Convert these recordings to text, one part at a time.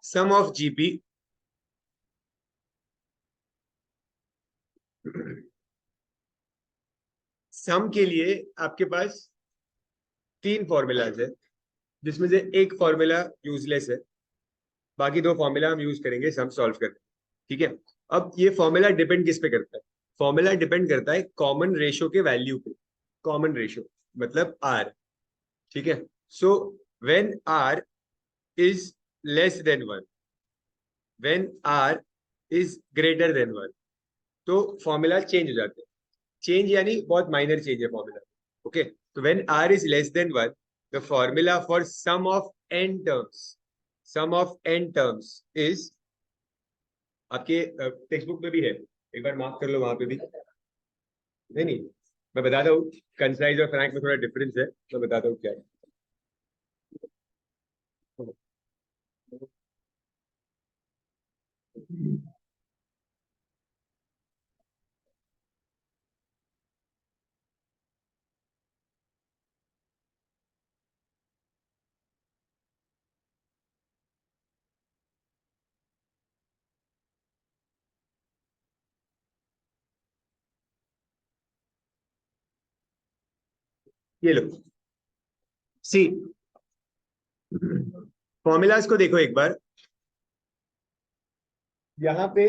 Some of GP सम के लिए आपके पास तीन फॉर्मूलाज है, जिसमें से एक फॉर्मूला यूजलेस है, बाकी दो फॉर्मूला हम यूज करेंगे सम सॉल्व करने। ठीक है। अब ये फॉर्मूला डिपेंड किस पे करता है? फॉर्मूला डिपेंड करता है कॉमन रेशो के वैल्यू पे। कॉमन रेशो मतलब आर। ठीक है। So when R is less than one, when R is greater than one, तो फॉर्मूला चेंज हो जाते हैं। चेंज यानी बहुत माइनर चेंज है फॉर्मूला। ओके। तो when R is less than one, the formula for sum of n terms is, आपके textbook में भी है, एक बार मार्क कर लो वहां पे भी। नहीं नहीं, मैं बताता हूँ। कंसाइज और फ्रैंक में थोड़ा डिफरेंस है, मैं बताता हूँ क्या है। ये लो, सी, फॉर्मूलाज को देखो एक बार। यहाँ पे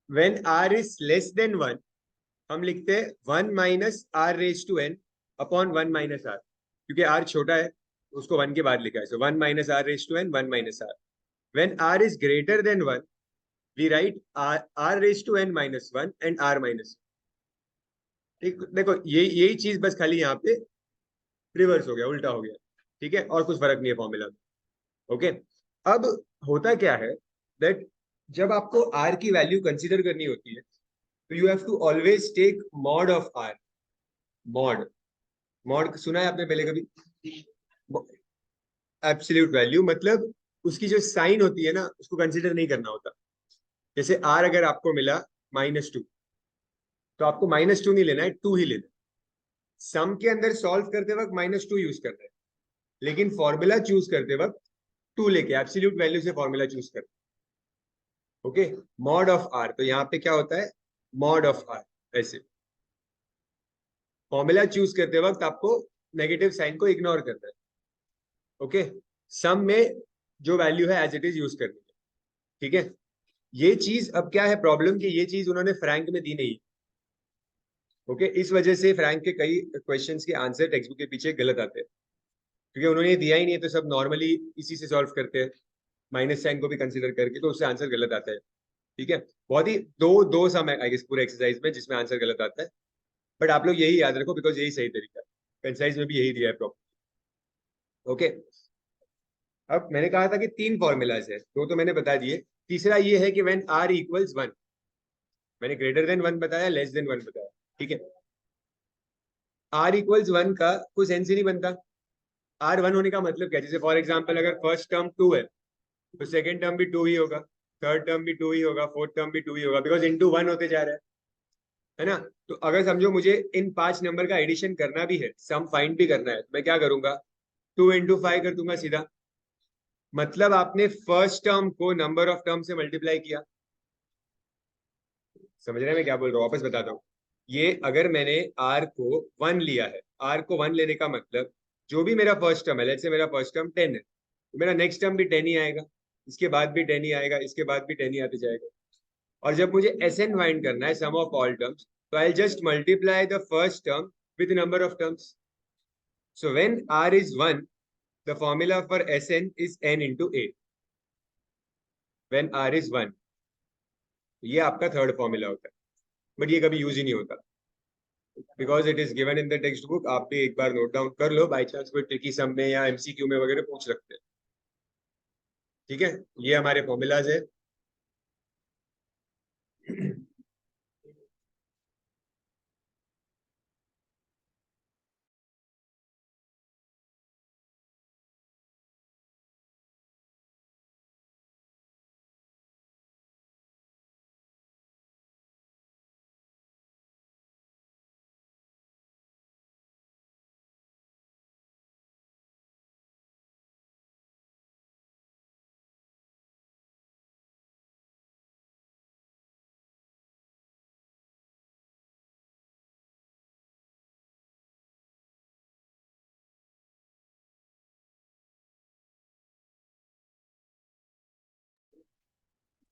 when R is less than one, हम लिखते हैं one minus R raise to n upon one minus R, क्योंकि आर छोटा है, उसको वन के बाद लिखा है। So one minus R raise to n, one minus R. When R is greater than one, we write R raise to n minus one and R minus. ठीक, देखो ये यही चीज बस खाली यहाँ पे रिवर्स हो गया, उल्टा हो गया। ठीक है, और कुछ फर्क नहीं है फॉर्मूला में। ओके। अब होता क्या है दैट जब आपको आर की वैल्यू कंसीडर करनी होती है, तो you have to always take mod of R. Mod, mod सुना है आपने पहले कभी? एब्सोल्यूट वैल्यू मतलब उसकी जो साइन होती है ना, उसको कंसीडर नहीं करना होता। जैसे आर अगर आपको मिला -2, तो आपको -2 नहीं लेना है, 2 ही लेना है। सम के अंदर सॉल्व करते वक्त -2 यूज करना है, लेकिन फॉर्मूला चूज करते वक्त 2 लेके एब्सोल्यूट वैल्यू से फॉर्मूला चूज करना है। ओके। मॉड ऑफ आर, तो यहाँ पे क्या होता है? Mod of R. ऐसे फॉर्मूला चूज करते वक्त आपको नेगेटिव साइन को इग्नोर करना है। ओके। सम में जो वैल्यू है एज इट इज यूज करनी है। ठीक है। ये चीज अब क्या है प्रॉब्लम, कि ये चीज उन्होंने फ्रैंक में दी नहीं। ओके। इस वजह से फ्रैंक के कई क्वेश्चंस के आंसर टेक्स्ट बुक के पीछे गलत आते हैं, क्योंकि उन्होंने ये दिया ही नहीं है, तो सब नॉर्मली इसी से सॉल्व करते हैं, माइनस साइन को भी कंसीडर करके, तो उससे आंसर गलत आता है। ठीक है। बहुत ही दो दो सम है आई गेस पूरे एक्सरसाइज में जिसमें आंसर गलत आता है, बट आप लोग यही याद रखो बिकॉज यही सही तरीका है। कंसाइज में भी यही दिया है प्रॉब्लम। ओके। अब मैंने कहा था कि तीन फॉर्मूलाज है, दो तो मैंने बता दिए। तीसरा ये है कि व्हेन आर इक्वल्स वन, मैंने ग्रेटर देन वन बताया, लेस देन वन बताया। ठीक है। आर इक्वल्स वन का कोई सेंस ही नहीं बनता। आर वन होने का मतलब क्या? जैसे फॉर एग्जाम्पल अगर फर्स्ट टर्म टू है, तो सेकंड टर्म भी टू ही होगा, थर्ड टर्म भी टू ही होगा, फोर्थ टर्म भी टू ही होगा, बिकॉज इंटू वन होते जा रहा है ना? तो अगर समझो मुझे इन पांच नंबर का एडिशन करना भी है, सम फाइंड भी करना है, तो मैं क्या करूंगा? 2 into 5 कर दूंगा सीधा। मतलब आपने फर्स्ट टर्म को नंबर ऑफ टर्म से मल्टीप्लाई किया। समझ रहे हैं मैं क्या बोल रहा हूँ? वापस बताता हूँ। ये अगर मैंने आर को वन लिया है, आर को वन लेने का मतलब जो भी मेरा फर्स्ट टर्म है, लेट्स से मेरा फर्स्ट टर्म 10 है, तो मेरा नेक्स्ट टर्म भी 10 ही आएगा, इसके बाद भी 10 ही आएगा, इसके बाद भी 10 ही आते जाएगा। और जब मुझे एस एन फाइंड करना है, सम ऑफ ऑल टर्म्स, तो I just multiply the first term with number of terms. So when R is one, the formula for S n is n into A, when R is one. ये आपका third formula होता है, but ये कभी use ही नहीं होता, because it is given in the text book. आप भी एक बार नोट डाउन कर लो, बाई चांस कोई ट्रिकी सम में या एमसीक्यू में वगैरह पूछ रखते हैं। ठीक है। ये हमारे फॉर्मूलाज है।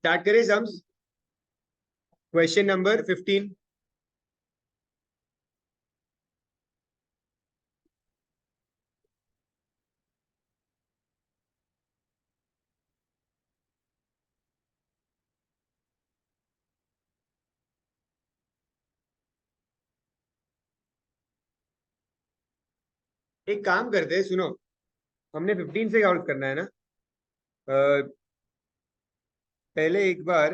स्टार्ट करें सम्स। Question number 15। एक काम करते हैं, सुनो। हमने 15 से काउंट करना है ना। पहले एक बार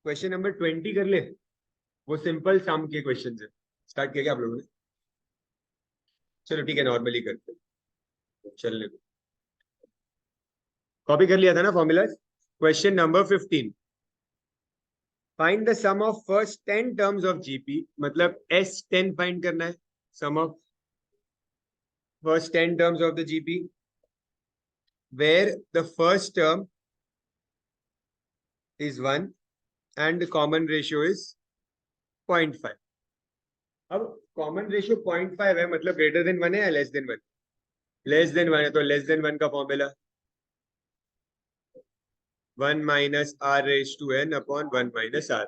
क्वेश्चन नंबर 20 कर ले। वो सिंपल सम के क्वेश्चन है। स्टार्ट किया क्या आप लोगों ने? चलो ठीक है, नॉर्मली करते हैं, चलने दो। कॉपी कर लिया था ना formula? Question number 15। Find the sum of first 10 terms of GP, मतलब S10 फाइंड करना है। Sum of first 10 terms of the GP where the first term is 1 and the common ratio is 0.5। अब common ratio 0.5 है, मतलब greater than 1 है या less than 1? Less than 1 है, तो लेस देन 1 का formula 1 minus R raise to n upon 1 minus R.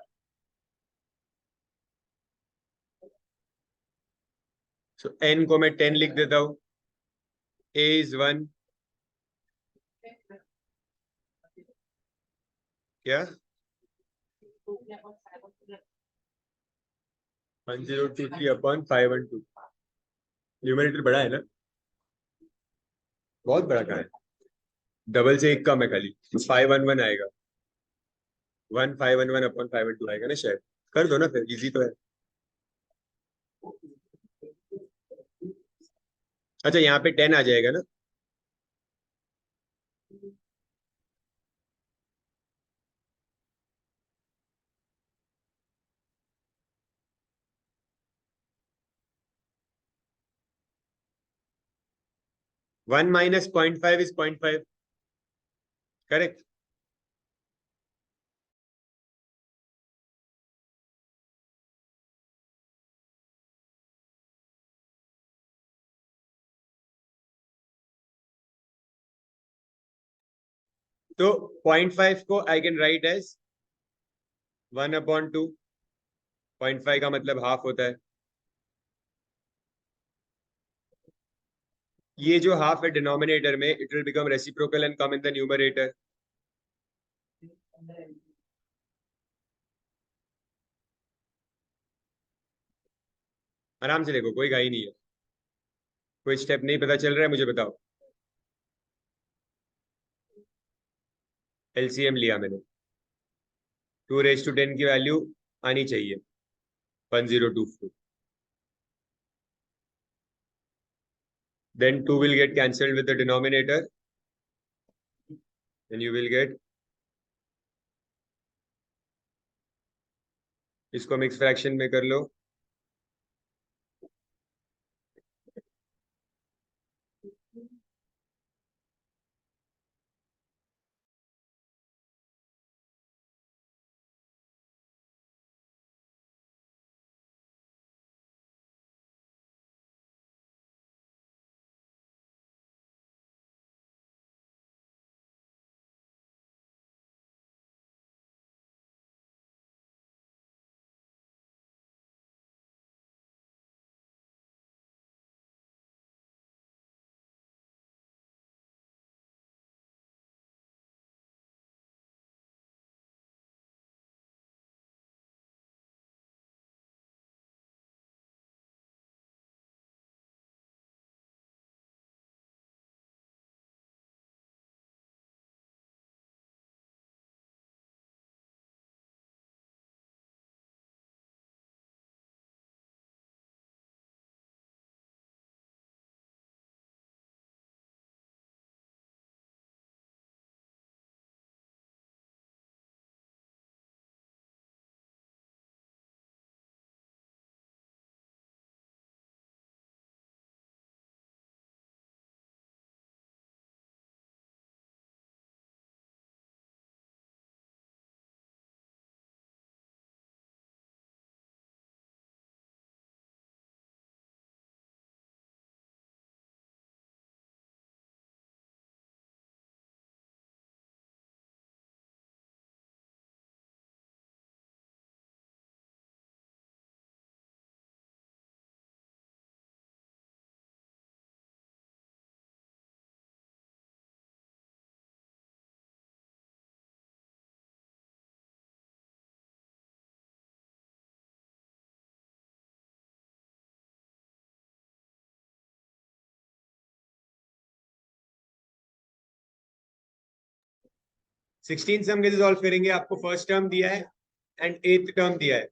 So n को मैं 10 लिख देता हूं। A is 1। क्या 1023 अपॉन 512? न्यूमरेटर बड़ा है ना? बहुत बड़ा कहा है। डबल से एक कम है खाली। 511 आएगा। 1511 अपॉन 512 आएगा ना शायद। कर दो ना फिर, इजी तो है। अच्छा, यहाँ पे 10 आ जाएगा ना? One minus 0.5 is 0.5। करेक्ट। तो 0.5 को आई कैन राइट एज 1/2। 0.5 का मतलब हाफ होता है। ये जो हाफ है डिनोमिनेटर में, it will become reciprocal and come in the numerator. आराम से देखो, कोई गाई नहीं है। कोई स्टेप नहीं पता चल रहा है, मुझे बताओ। एलसीएम लिया मैंने। 2 raised to 10 की वैल्यू आनी चाहिए 1024। Then 2 will get cancelled with the denominator, and you will get, इसको मिक्स फ्रैक्शन में कर लो। 16 सम कैसे सॉल्व करेंगे? आपको फर्स्ट टर्म दिया है एंड एथ टर्म दिया है।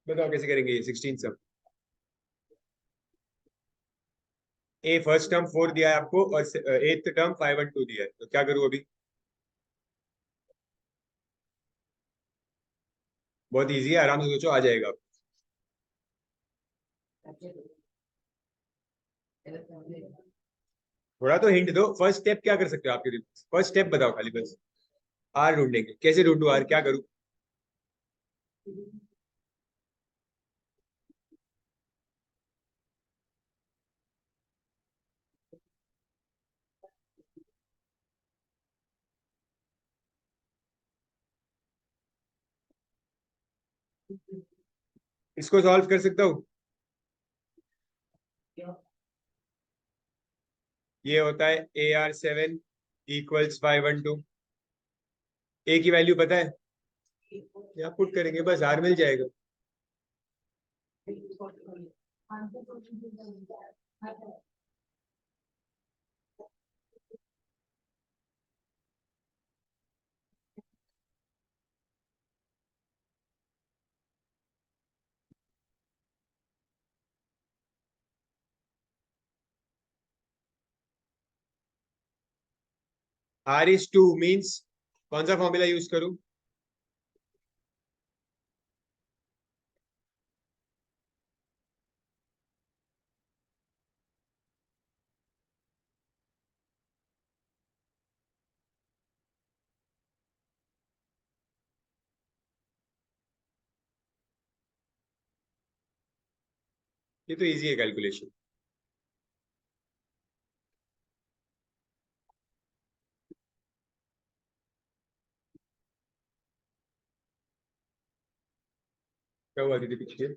बताओ कैसे करेंगे ये 16 सम? ए फर्स्ट टर्म 4 दिया है आपको और एथ टर्म 5 और 2 दिया है, तो क्या करूं अभी? बहुत इजी है, आराम से सोचो, आ जाएगा। थोड़ा तो हिंट दो, फर्स्ट स्टेप क्या कर सकते हो आपके दिमाग से? फर्स्ट स्टेप बताओ खाली बस। आर ढूंढेंगे, कैसे ढूंढूं आर, क्या करूं? इसको सॉल्व कर सकता हूँ। ये होता है AR7 इक्वल्स 512। ए की वैल्यू पता है? यहाँ पुट करेंगे बस, आर मिल जाएगा। R is 2 मीन्स कौन सा फॉर्मूला यूज करूं? ये तो इजी है कैलकुलेशन। क्या हुआ दीदी पीछे?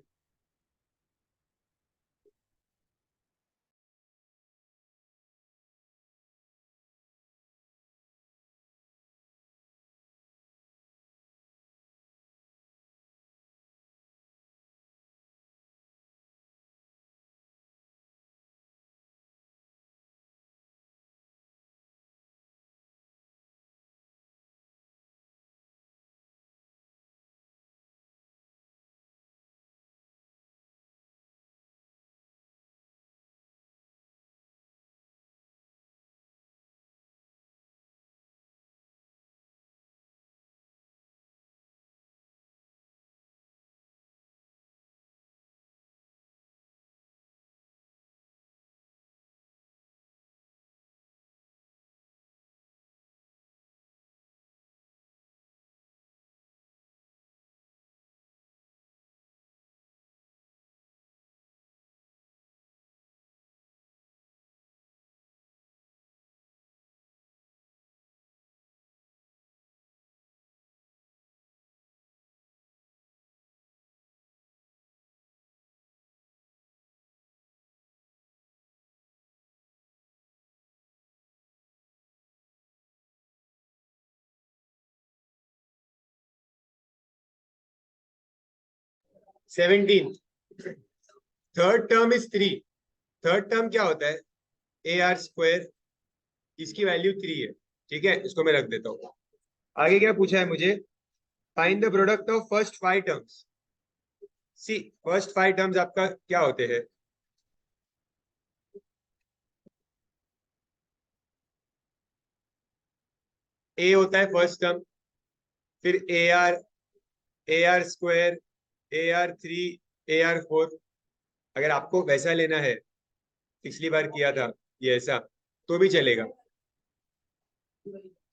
Seventeen. Third term is 3। Third term क्या होता है? AR² इसकी वैल्यू 3 है। ठीक है, इसको मैं रख देता हूँ। आगे क्या पूछा है मुझे? Find the product of first 5 terms. See, first 5 terms आपका क्या होते हैं? ए होता है फर्स्ट टर्म, फिर AR² AR3 AR4। अगर आपको वैसा लेना है, पिछली बार किया था ये ऐसा, तो भी चलेगा,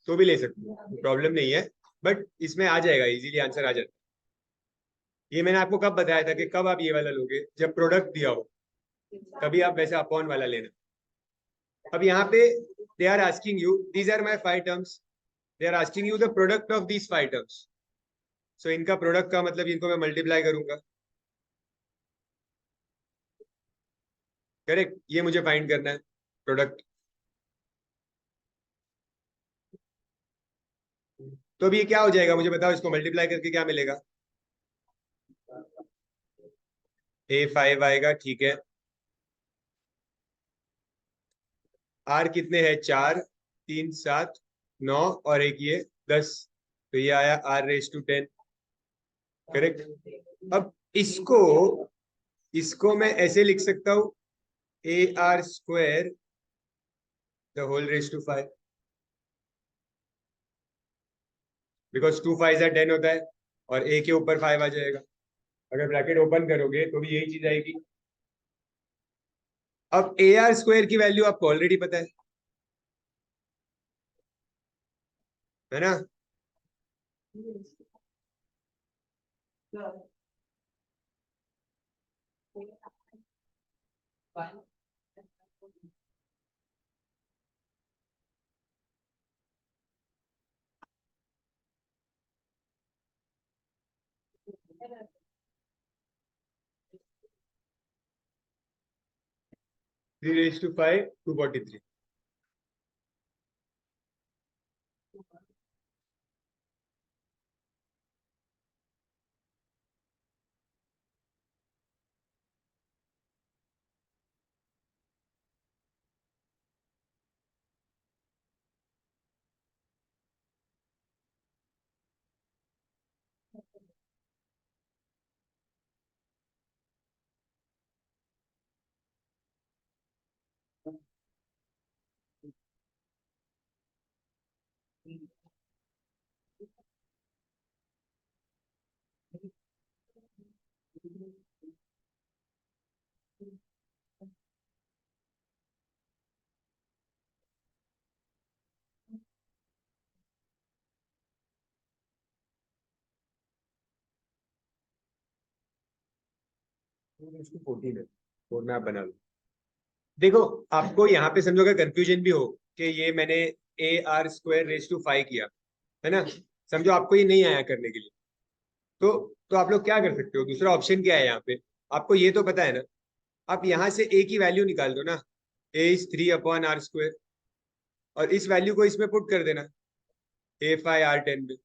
तो भी ले सकते हो, प्रॉब्लम नहीं है। बट इसमें आ जाएगा, इजीली आंसर आ जाता है। ये मैंने आपको कब बताया था कि कब आप ये वाला लोगे? जब प्रोडक्ट दिया हो, तभी आप वैसे अपॉन वाला लेना। अब यहाँ पे they are asking you, these are my 5 terms, they are asking you the product of these 5 terms. So इनका प्रोडक्ट का मतलब इनको मैं मल्टीप्लाई करूंगा। करेक्ट, ये मुझे फाइंड करना है प्रोडक्ट। तो अब ये क्या हो जाएगा मुझे बताओ, इसको मल्टीप्लाई करके क्या मिलेगा? A5 आएगा, ठीक है। आर कितने हैं? 4, 3, 7, 9 और एक ये 10। तो ये आया R⁻10। करेक्ट। अब इसको मैं ऐसे लिख सकता हूँ, AR² the whole raise to 5, because 2 5 10 होता है, और ए के ऊपर 5 आ जाएगा। अगर ब्रैकेट ओपन करोगे तो भी यही चीज आएगी। अब AR² की वैल्यू आपको ऑलरेडी पता है ना? 3⁵5 243। इसको 14 है, और मैं आप बना लूँ। देखो, आपको यहाँ पे समझो, अगर कंफ्यूजन भी हो कि ये मैंने AR² किया, है ना, समझो आपको ये नहीं आया करने के लिए, तो आप लोग क्या कर सकते हो? दूसरा ऑप्शन क्या है यहाँ पे? आपको ये तो पता है ना, आप यहाँ से A की वैल्यू निकाल दो ना। A is 3/R², और इस वैल्यू को इसमें पुट कर देना, A5 R10 में।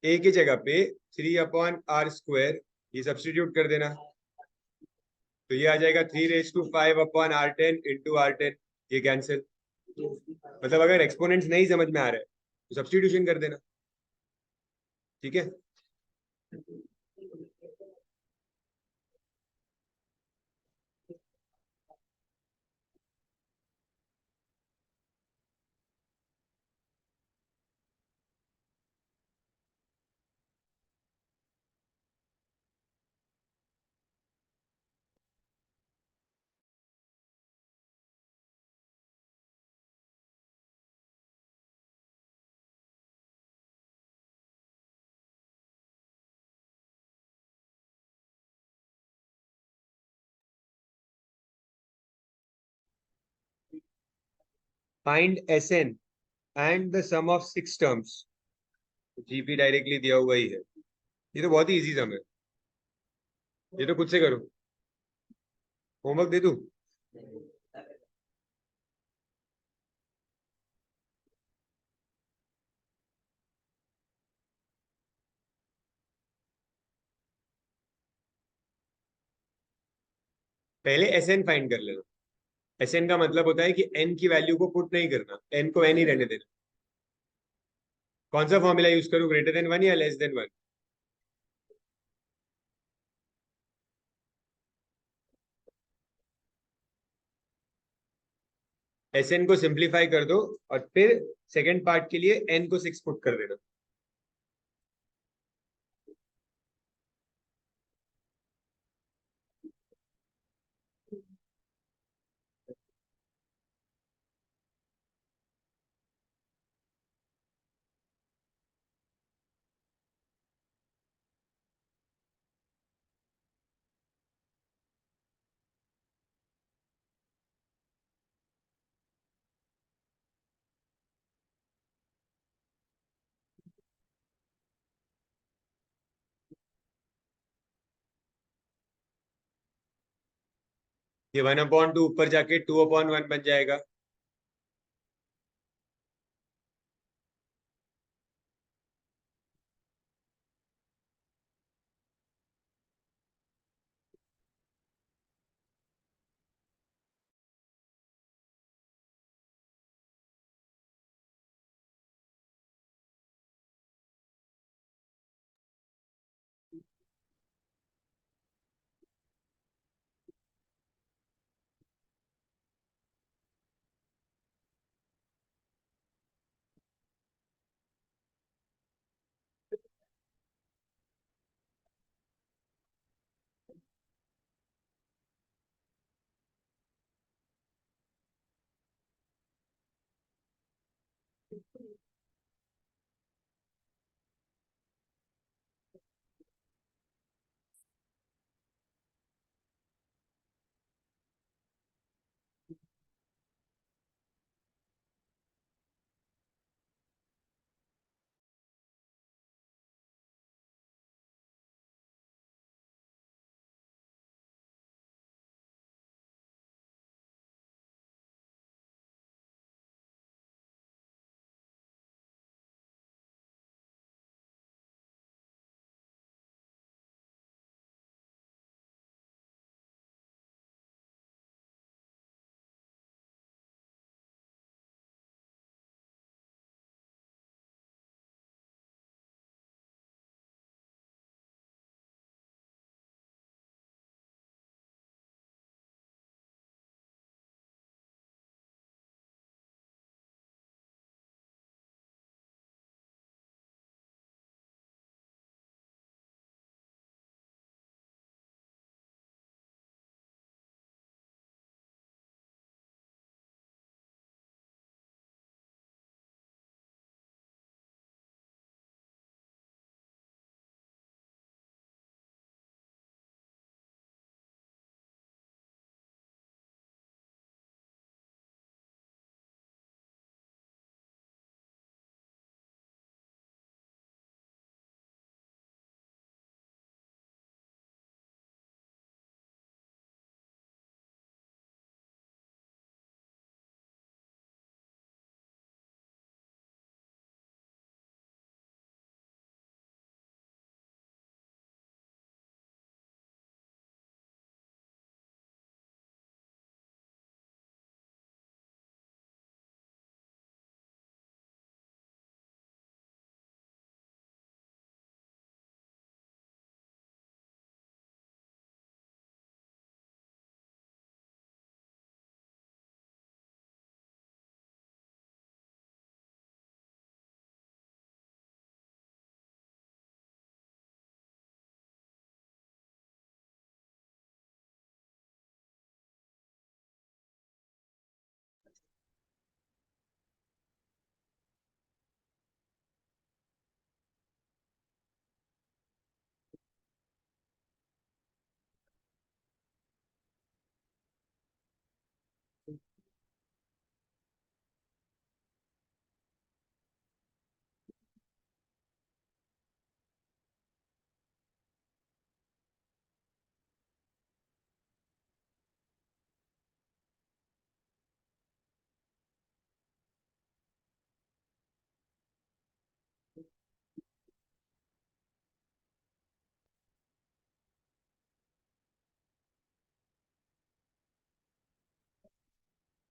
A की जगह पे 3/R², ये सब्सटीट्यूट कर देना, तो ये आ जाएगा 3⁵5/R10 ये कैंसिल। मतलब अगर एक्सपोनेंट्स नहीं समझ में आ रहा है तो सब्सटीट्यूशन कर देना, ठीक है। Find SN and the sum of 6 terms. GP directly दिया हुआ ही है, ये तो बहुत ही इजी सम है, ये तो खुद से करो। होमवर्क दे दूं? पहले SN फाइंड कर लेना। SN का मतलब होता है कि N की वैल्यू को पुट नहीं करना, N को N ही रहने देना। कौन सा फॉर्मूला यूज करूं, >1 या <1? SN को सिंप्लीफाई कर दो, और फिर सेकेंड पार्ट के लिए N को 6 पुट कर देना। ये 1/2 ऊपर जाके 2/1 बन जाएगा।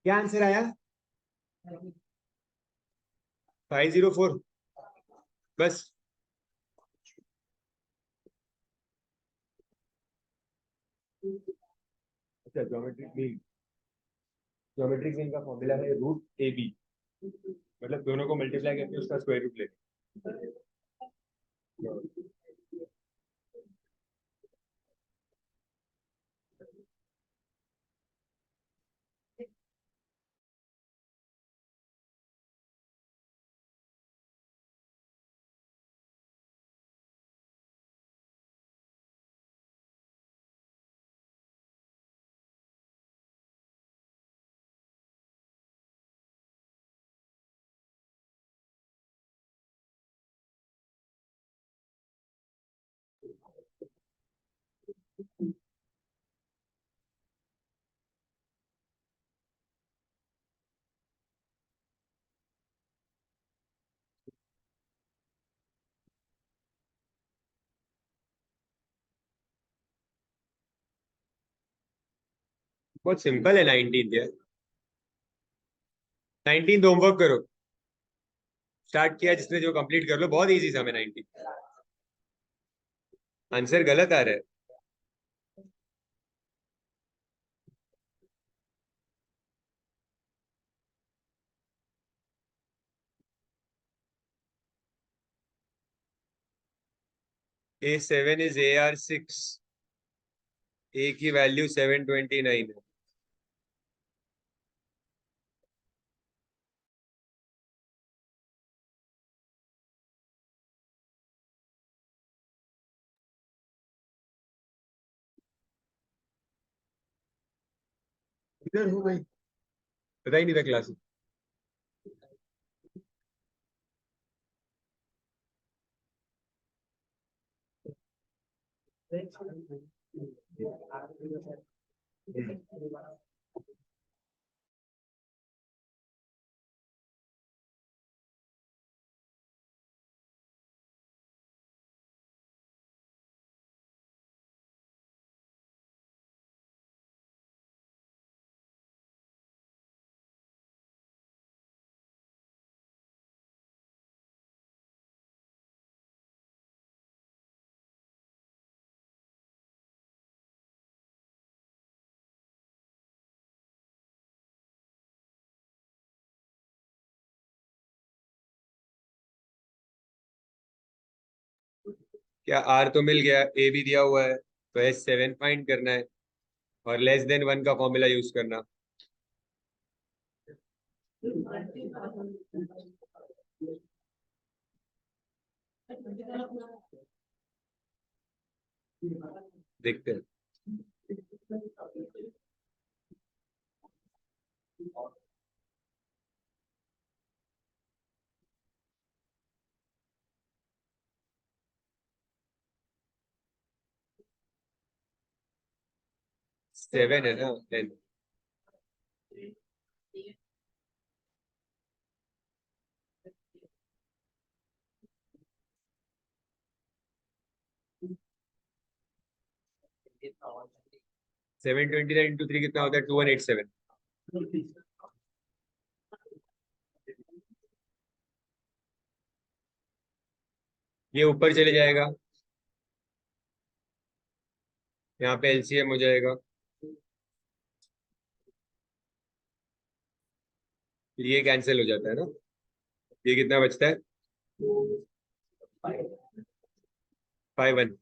क्या आंसर आया? 504। बस। अच्छा, ज्योमेट्रिक मीन का फॉर्मूला है रूट ए बी, मतलब दोनों को मल्टीप्लाई करके उसका स्क्वायर रूट लेना। बहुत सिंपल है 19th यार। 19th होमवर्क करो। स्टार्ट किया जिसने जो कंप्लीट कर लो, बहुत इजी था। मैं 19th। आंसर गलत आ रहा है। A7 is AR6। ए की वैल्यू 729 है। इधर हो भाई, पता ही नहीं था क्लास। क्या आर तो मिल गया, ए भी दिया हुआ है, तो S7 फाइंड करना है और लेस देन 1 का फॉर्मूला यूज करना। देखते हैं। 7 है ना, 10। 729 इंटू 3 कितना होता है? 2187। ये ऊपर चले जाएगा, यहाँ पे LCM हो जाएगा। फिर ये कैंसिल हो जाता है ना। ये कितना बचता है? 5-1।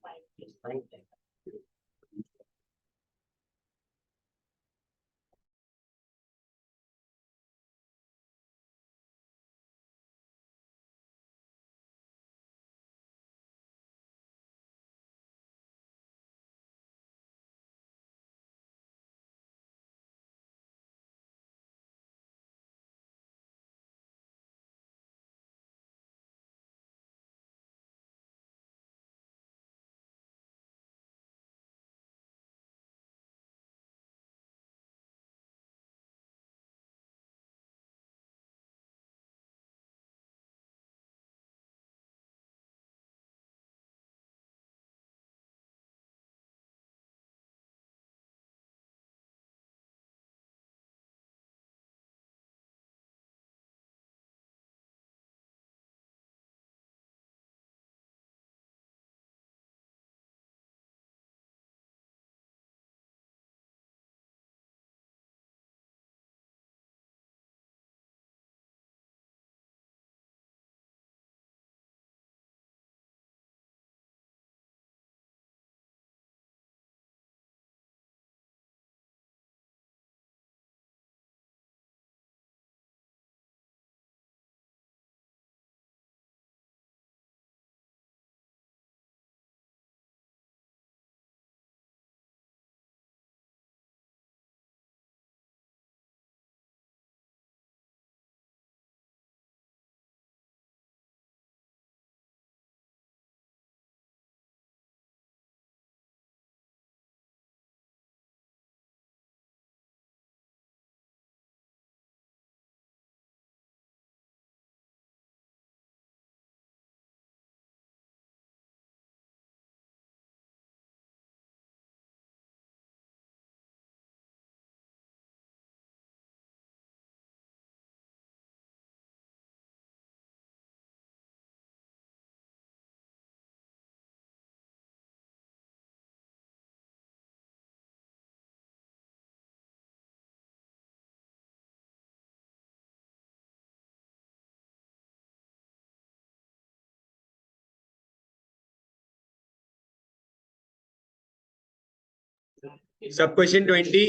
सब क्वेश्चन 20,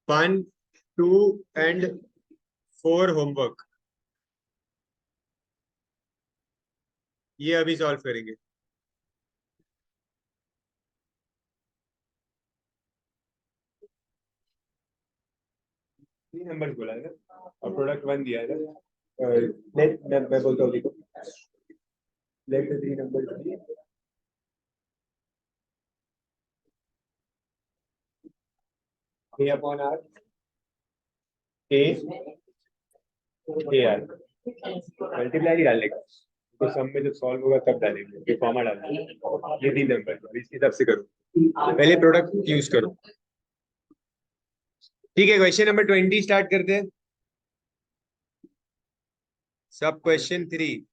1, 2 एंड 4 होमवर्क, ये अभी सॉल्व करेंगे। तीन नंबर बोला है ना, और प्रोडक्ट 1 दिया है ना। लेट मैं बोलता हूँ, देखो, let 3 number A upon R, A A R, multiply नहीं डालने का, तो सम में जब सॉल्व होगा तब डालेंगे, ये कॉमा डालना है। ये 3 नंबर इस हिसाब से करो, पहले प्रोडक्ट यूज करो। ठीक है, क्वेश्चन नंबर 20 स्टार्ट करते हैं। सब question 3,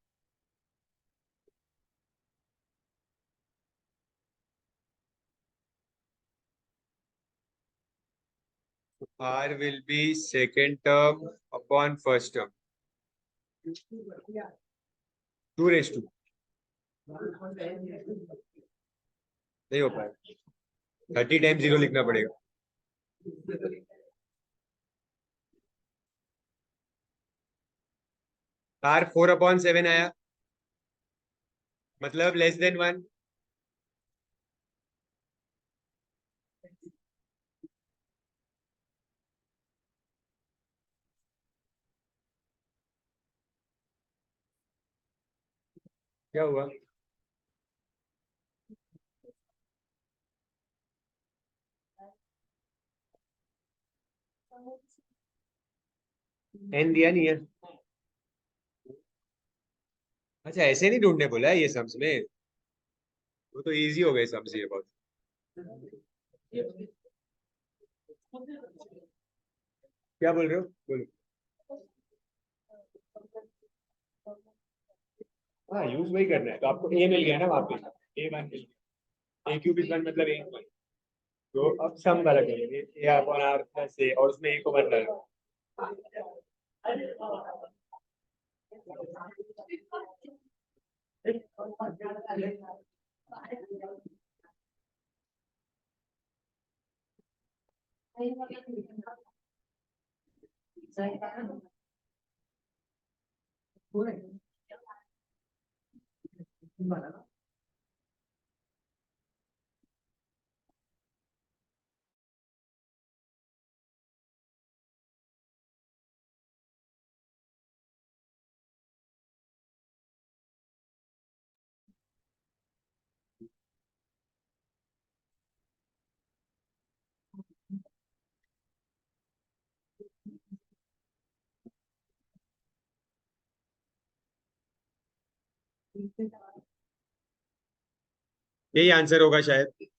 R will be second term upon first term, 2 नहीं हो पाएगा, 30 टाइम 0 लिखना पड़ेगा। R 4/7 आया, मतलब लेस देन 1। क्या हुआ? n दिया नहीं है। अच्छा, ऐसे नहीं ढूंढने बोला है ये सम्स में, वो तो इजी हो गए सम्स ये बहुत। क्या बोल रहे हो, बोलो। हाँ, यूज वही करना है, तो आपको ए मिल गया ना वहाँ पे, A1 मिल गया, A³ 1 मतलब A1। तो अब सम वाला करेंगे, ए अपॉन आर प्लस ए, और उसमें ए को 1 डालो। यही आंसर होगा शायद।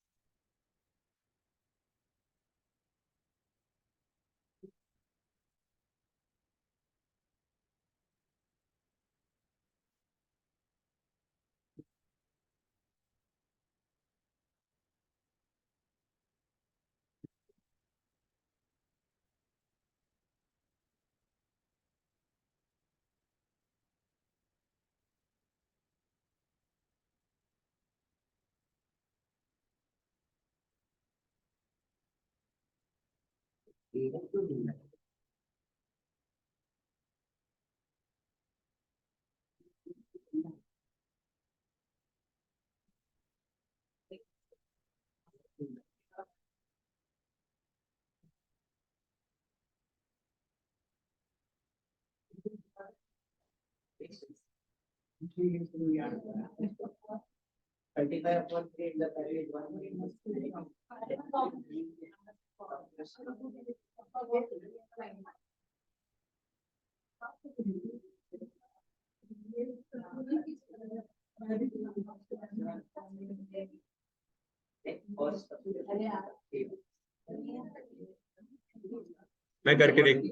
मैं करके देख।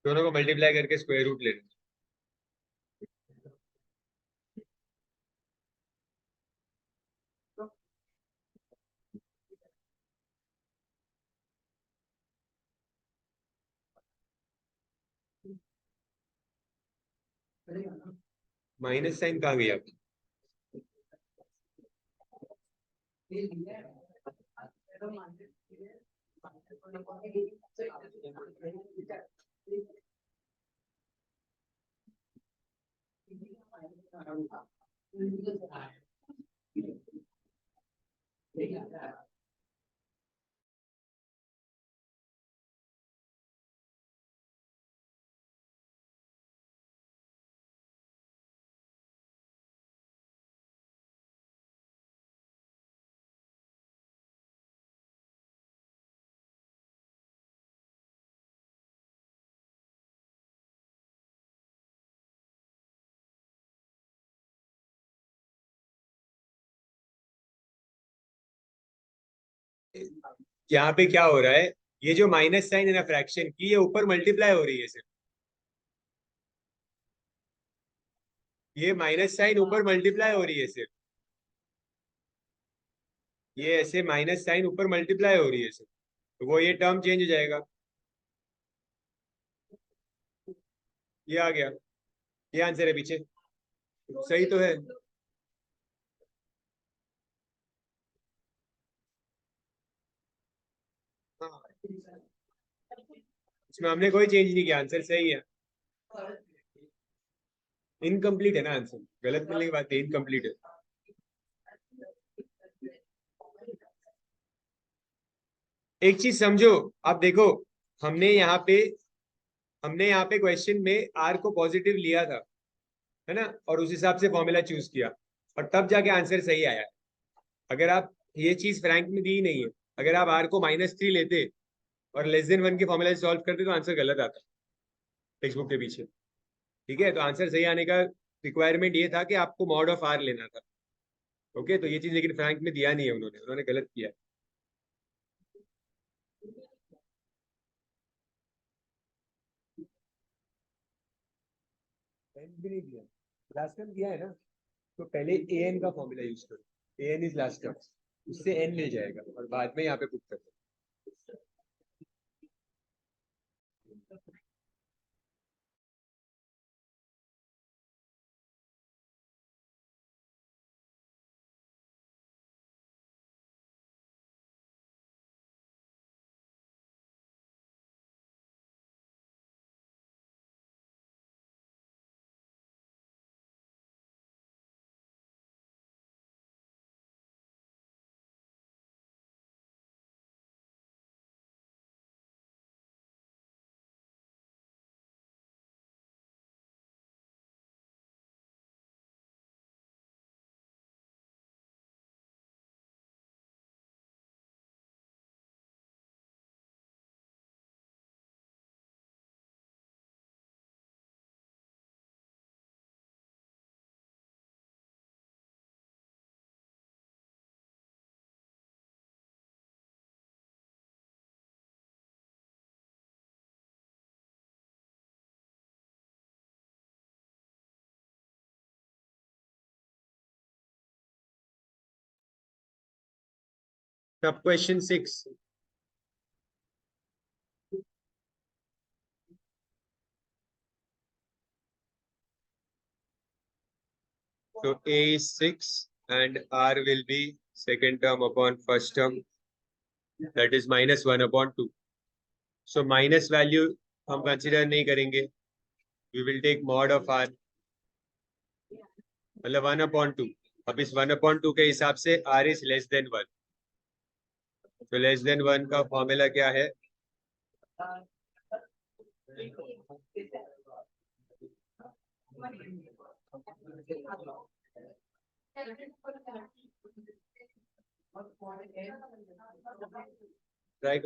दोनों को मल्टीप्लाई करके स्क्वायर रूट ले लेना। माइनस साइन कहाँ गया? यहाँ पे क्या हो रहा है, ये जो माइनस साइन है ना फ्रैक्शन की, ये ऊपर मल्टीप्लाई हो रही है सिर्फ। ये माइनस साइन ऊपर मल्टीप्लाई हो रही है सिर्फ। ये ऐसे माइनस साइन ऊपर मल्टीप्लाई हो रही है सिर्फ, तो वो ये टर्म चेंज हो जाएगा। ये आ गया, ये आंसर है पीछे। सही तो है। हाँ, इसमें हमने कोई चेंज नहीं किया, आंसर सही है। इनकम्प्लीट है ना आंसर, गलत मिलने की बात है, इनकम्प्लीट है। एक चीज समझो, आप देखो, हमने यहाँ पे हमने यहाँ पे क्वेश्चन में आर को पॉजिटिव लिया था, है ना, और उस हिसाब से फॉर्मूला चूज किया, और तब जाके आंसर सही आया है। अगर आप, ये चीज फ्रैंक में दी ही नहीं है, अगर आप आर को -3 लेते और लेस देन 1 के फॉर्मूला से सॉल्व करते तो आंसर गलत आता टेक्स्ट बुक के पीछे। ठीक है, तो आंसर सही आने का रिक्वायरमेंट ये था कि आपको मॉड ऑफ आर लेना था। ओके, तो ये चीज लेकिन फ्रैंक में दिया नहीं है, उन्होंने उन्होंने गलत किया। एन भी नहीं दिया, लास्ट टाइम दिया है ना, तो पहले ए एन का फॉर्मूला यूज करो, ए एन इज लास्ट टर्म, उससे एन मिल जाएगा और बाद में यहाँ पे पुट कर दो। अब question 6। So A is 6 and R will be second term upon first term, that is -1/2. So minus value हम कंसिडर नहीं करेंगे, we will take mod of R, मतलब 1/2। अब इस 1/2 के हिसाब से R is <1। तो <<1 का फॉर्मूला क्या है? राइट।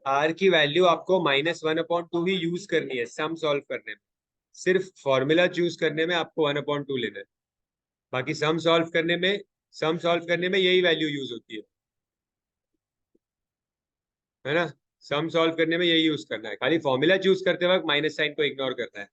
आर की वैल्यू आपको -1/2 ही यूज करनी है सम सॉल्व करने में। सिर्फ फॉर्मूला चूज करने में आपको 1/2 लेना है। बाकी सम सॉल्व करने में यही वैल्यू यूज होती है ना। सम सॉल्व करने में यही यूज करना है, खाली फॉर्मूला चूज करते वक्त माइनस साइन को इग्नोर करना है।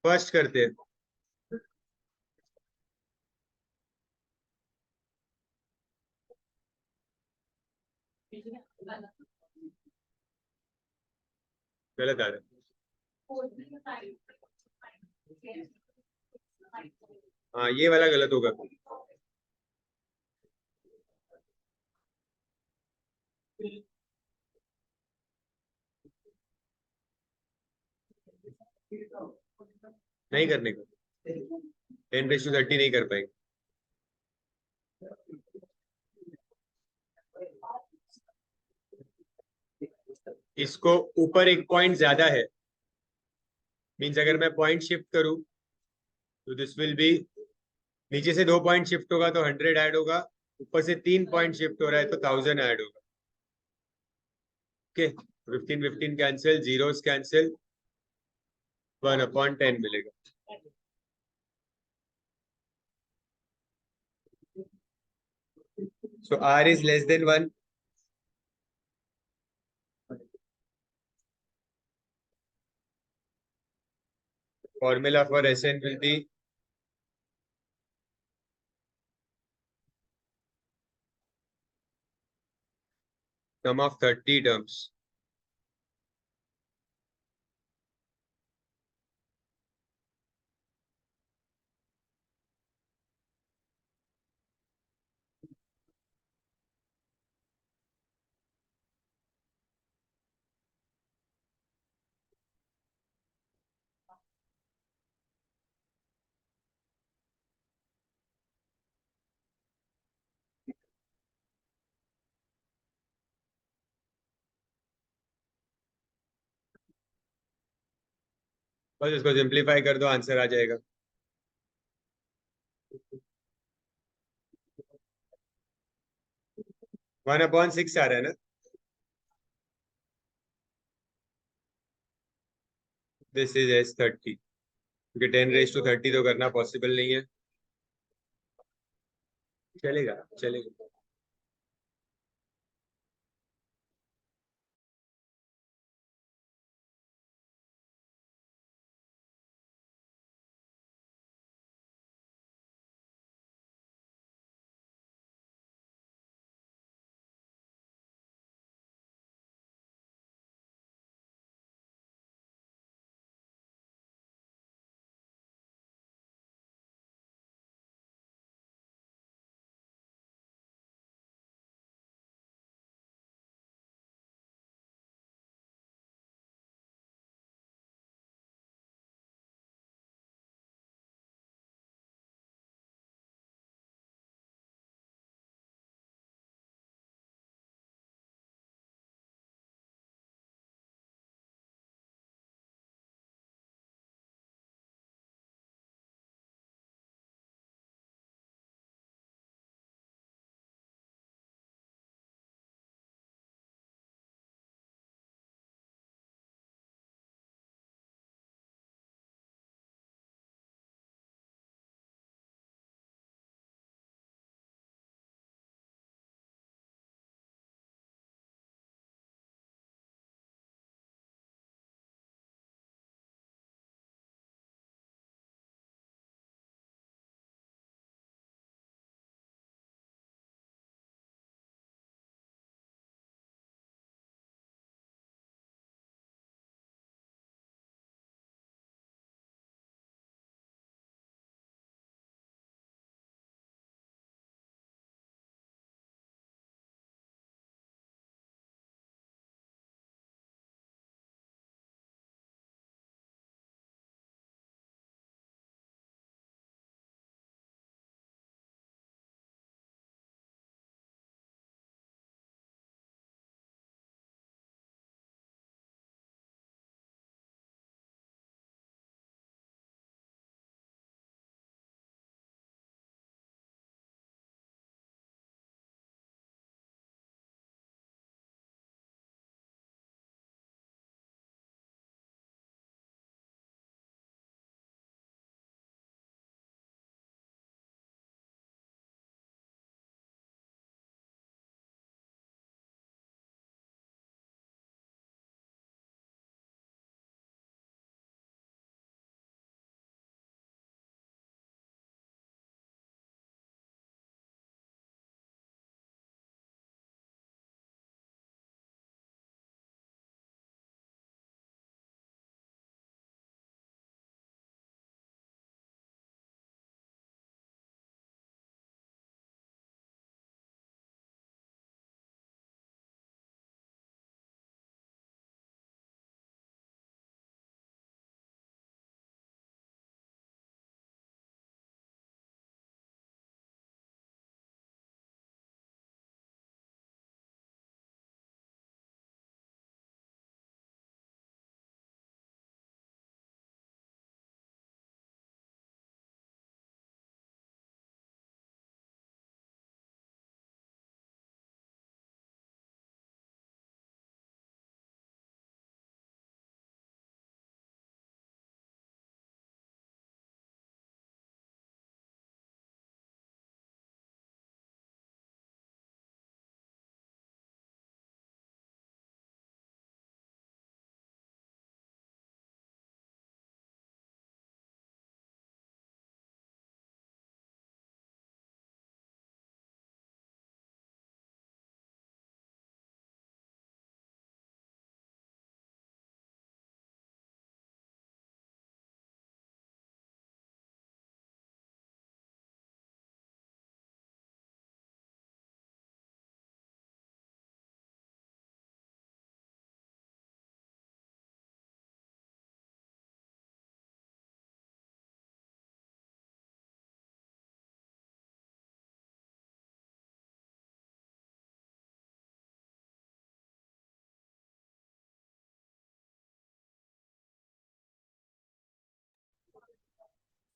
फर्स्ट करते हैं। गलत आ रहा है। हाँ ये वाला गलत होगा। नहीं करने का, 10⁻30 नहीं कर पाएंगे। इसको ऊपर एक पॉइंट ज्यादा है, मीन्स अगर मैं पॉइंट शिफ्ट करूं तो दिस विल बी, नीचे से 2 पॉइंट शिफ्ट होगा तो 100 ऐड होगा, ऊपर से 3 पॉइंट शिफ्ट हो रहा है तो 1000 ऐड होगा। ओके, 15 कैंसिल, जीरोस कैंसिल, 1/10 मिलेगा। So r is less than 1. Formula for Sn will be sum of 30 terms. बस इसको सिंप्लीफाई कर दो, आंसर आ जाएगा। 1/6 आ रहा है ना। दिस इज S30, क्योंकि 10⁻30 तो करना पॉसिबल नहीं है। चलेगा चलेगा।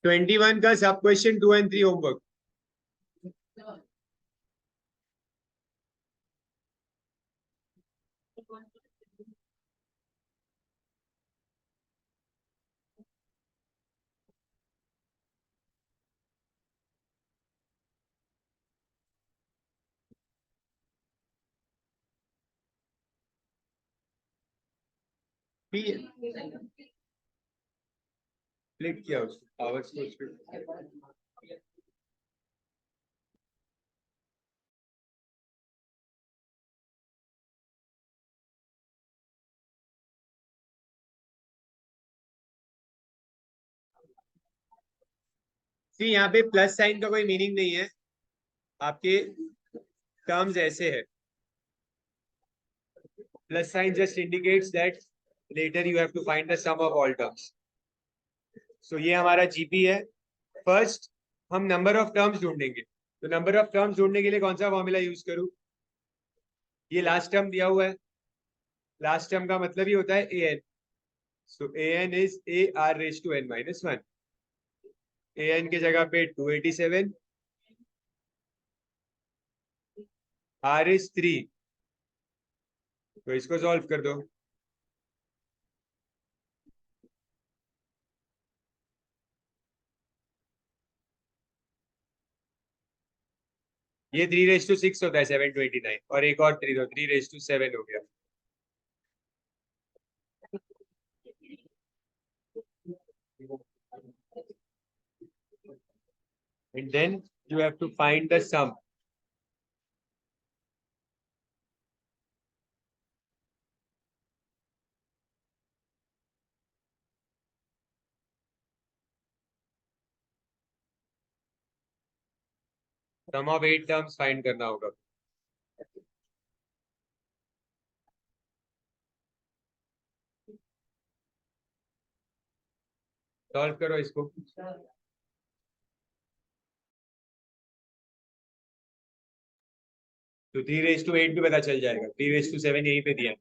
21 का सब क्वेश्चन 2 and 3 होमवर्क। क्लिक किया उसको आवाज को उस पे। सी यहाँ पे प्लस साइन का कोई मीनिंग नहीं है, आपके टर्म्स ऐसे है। Plus sign just indicates that later you have to find the sum of all terms. So ये हमारा जीपी है। फर्स्ट हम नंबर ऑफ टर्म्स ढूंढेंगे, तो नंबर ऑफ टर्म्स ढूंढने के लिए कौन सा फॉर्मूला यूज करूं? ये लास्ट टर्म दिया हुआ है, लास्ट टर्म का मतलब ही होता है a n. So a n is a r raise to n minus one. A n की जगह पे 287, आर इज 3, तो इसको सॉल्व कर दो। ये 3 रेज टू 6 होता है 729, और एक और 3 तो 3 रेज टू 7 हो गया। And then you have to find the sum. Sum of 8 terms find करना होगा। सॉल्व करो इसको। तो 3 रेज टू 8 भी पता चल जाएगा, 3 रेज टू 7 यहीं पे दिया है।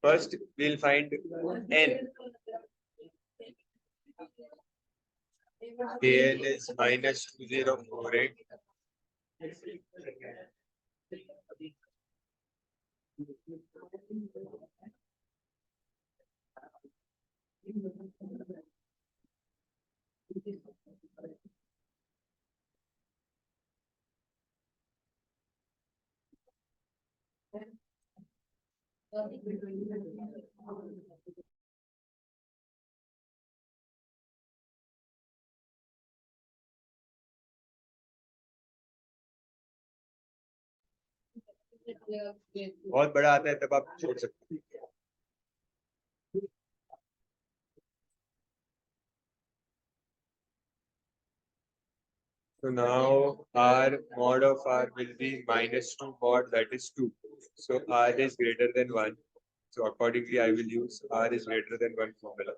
First, we'll find n. An is minus 2048. बहुत बड़ा आता है तब आप छोड़ सकते हैं. So now R mod of R will be minus 2 mod, that is 2. So R is greater than 1. So accordingly I will use R is greater than 1 formula.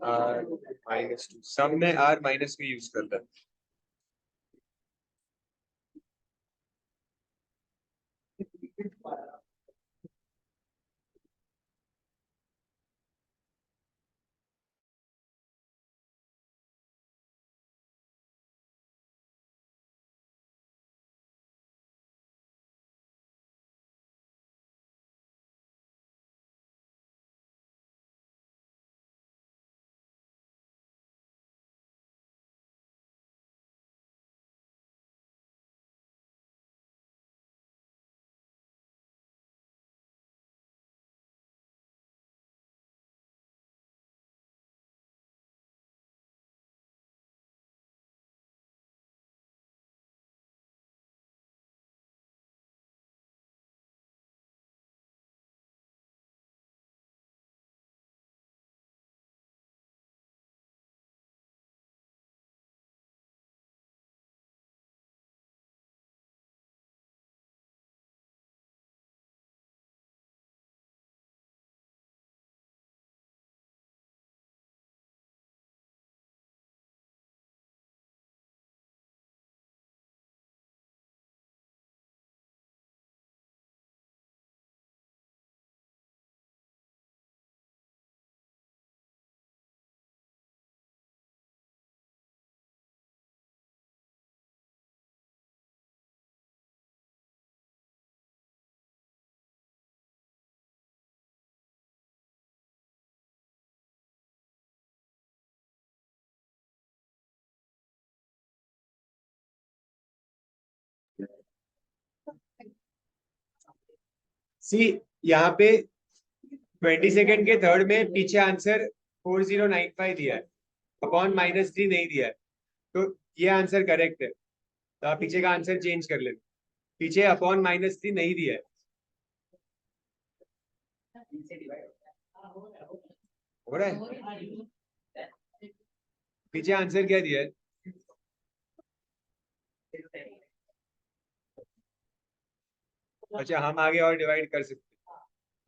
R minus 2. सम में R minus भी use करता है. सी यहाँ पे 22nd के third में पीछे answer 4095 दिया है, अपॉन -3 नहीं दिया है, तो ये आंसर करेक्ट है. तो आप पीछे का आंसर चेंज कर लेना. पीछे अपॉन -3 नहीं दिया है. हो रहा है. पीछे आंसर क्या दिया है? अच्छा, हम आगे और डिवाइड कर सकते हैं.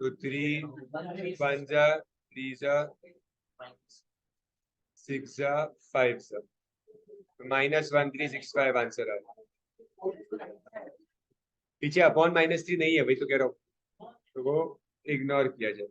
तो 3 1 जा 3 जा 6 जा 5 जा -1365 आंसर आ. पीछे अपॉन -3 नहीं है, वही तो कह रहा हूँ, तो वो इग्नोर किया जाए.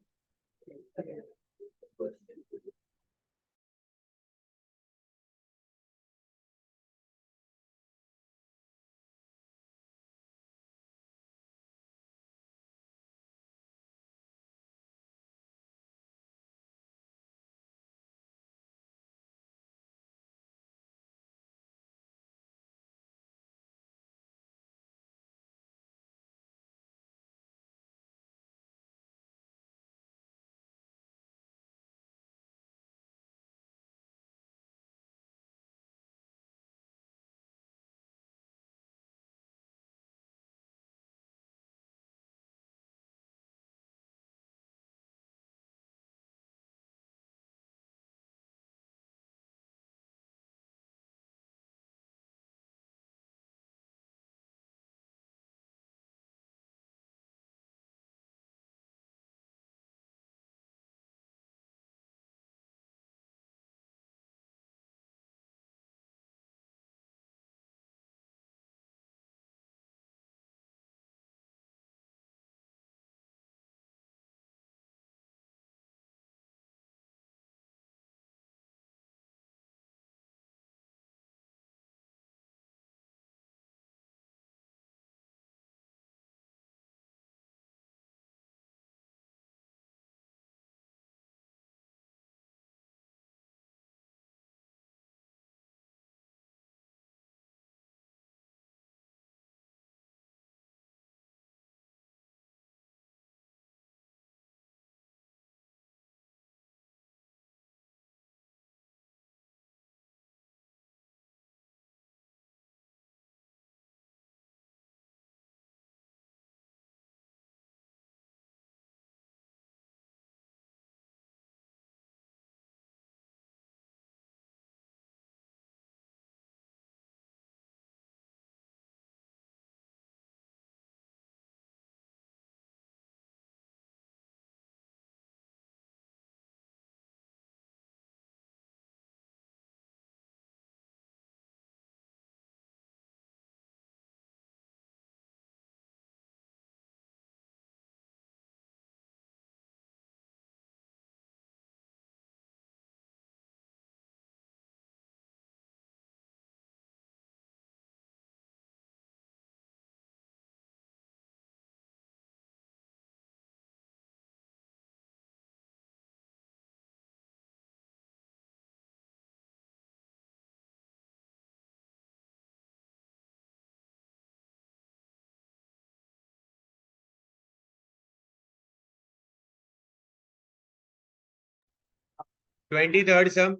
23rd sum,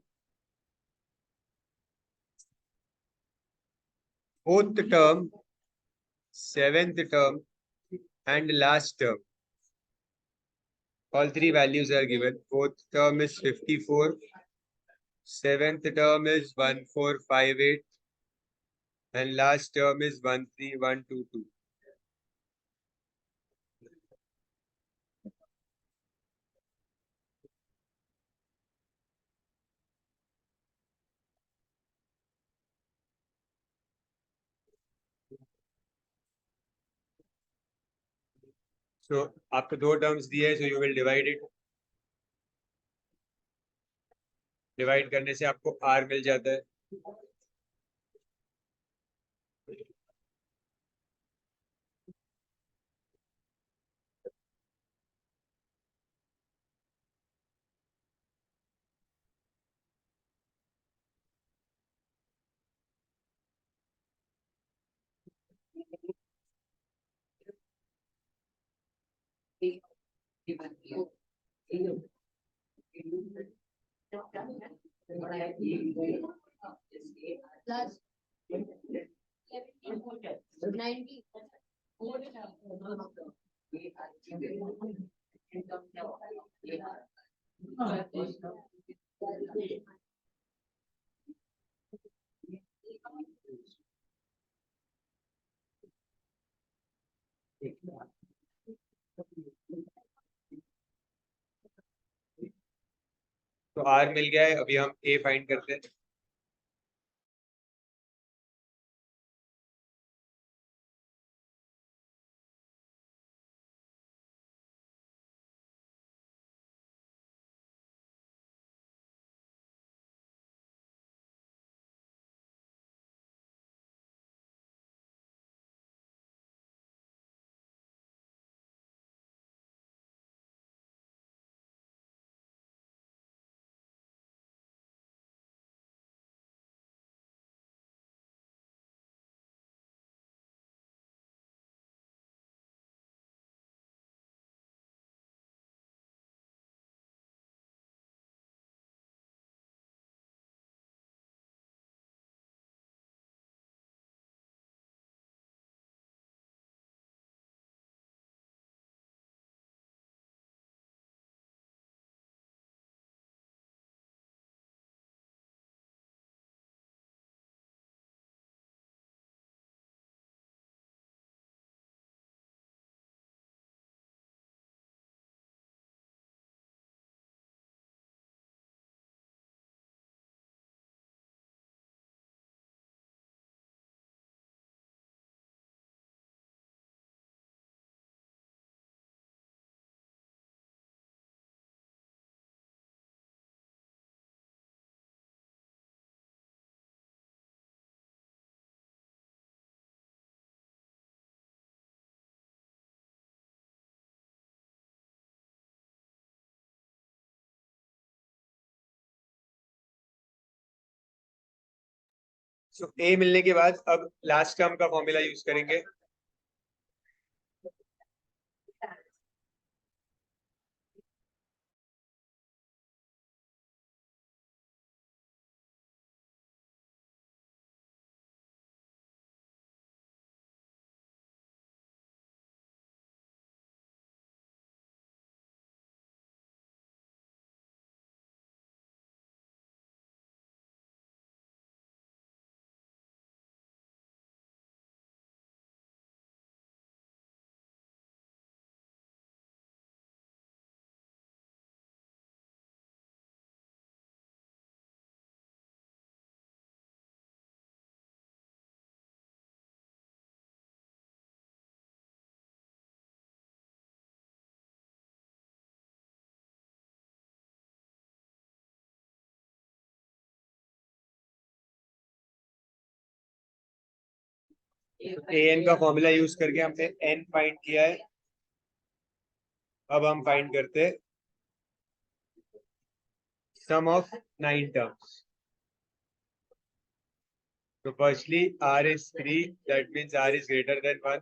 fourth term, seventh term, and last term. All three values are given. Fourth term is 54. Seventh term is 1458. And last term is 13122. So आपको दो टर्म्स दिए है, so you will divide it. Divide करने से आपको r मिल जाता है. तो r मिल गया है. अभी हम a फाइंड करते हैं. So a मिलने के बाद अब लास्ट टर्म का फॉर्मूला यूज करेंगे. an का फॉर्मूला यूज करके हमने n फाइंड किया है. अब हम फाइंड करते हैं sum of 9 terms. So firstly r is 3, that means r is greater than 1.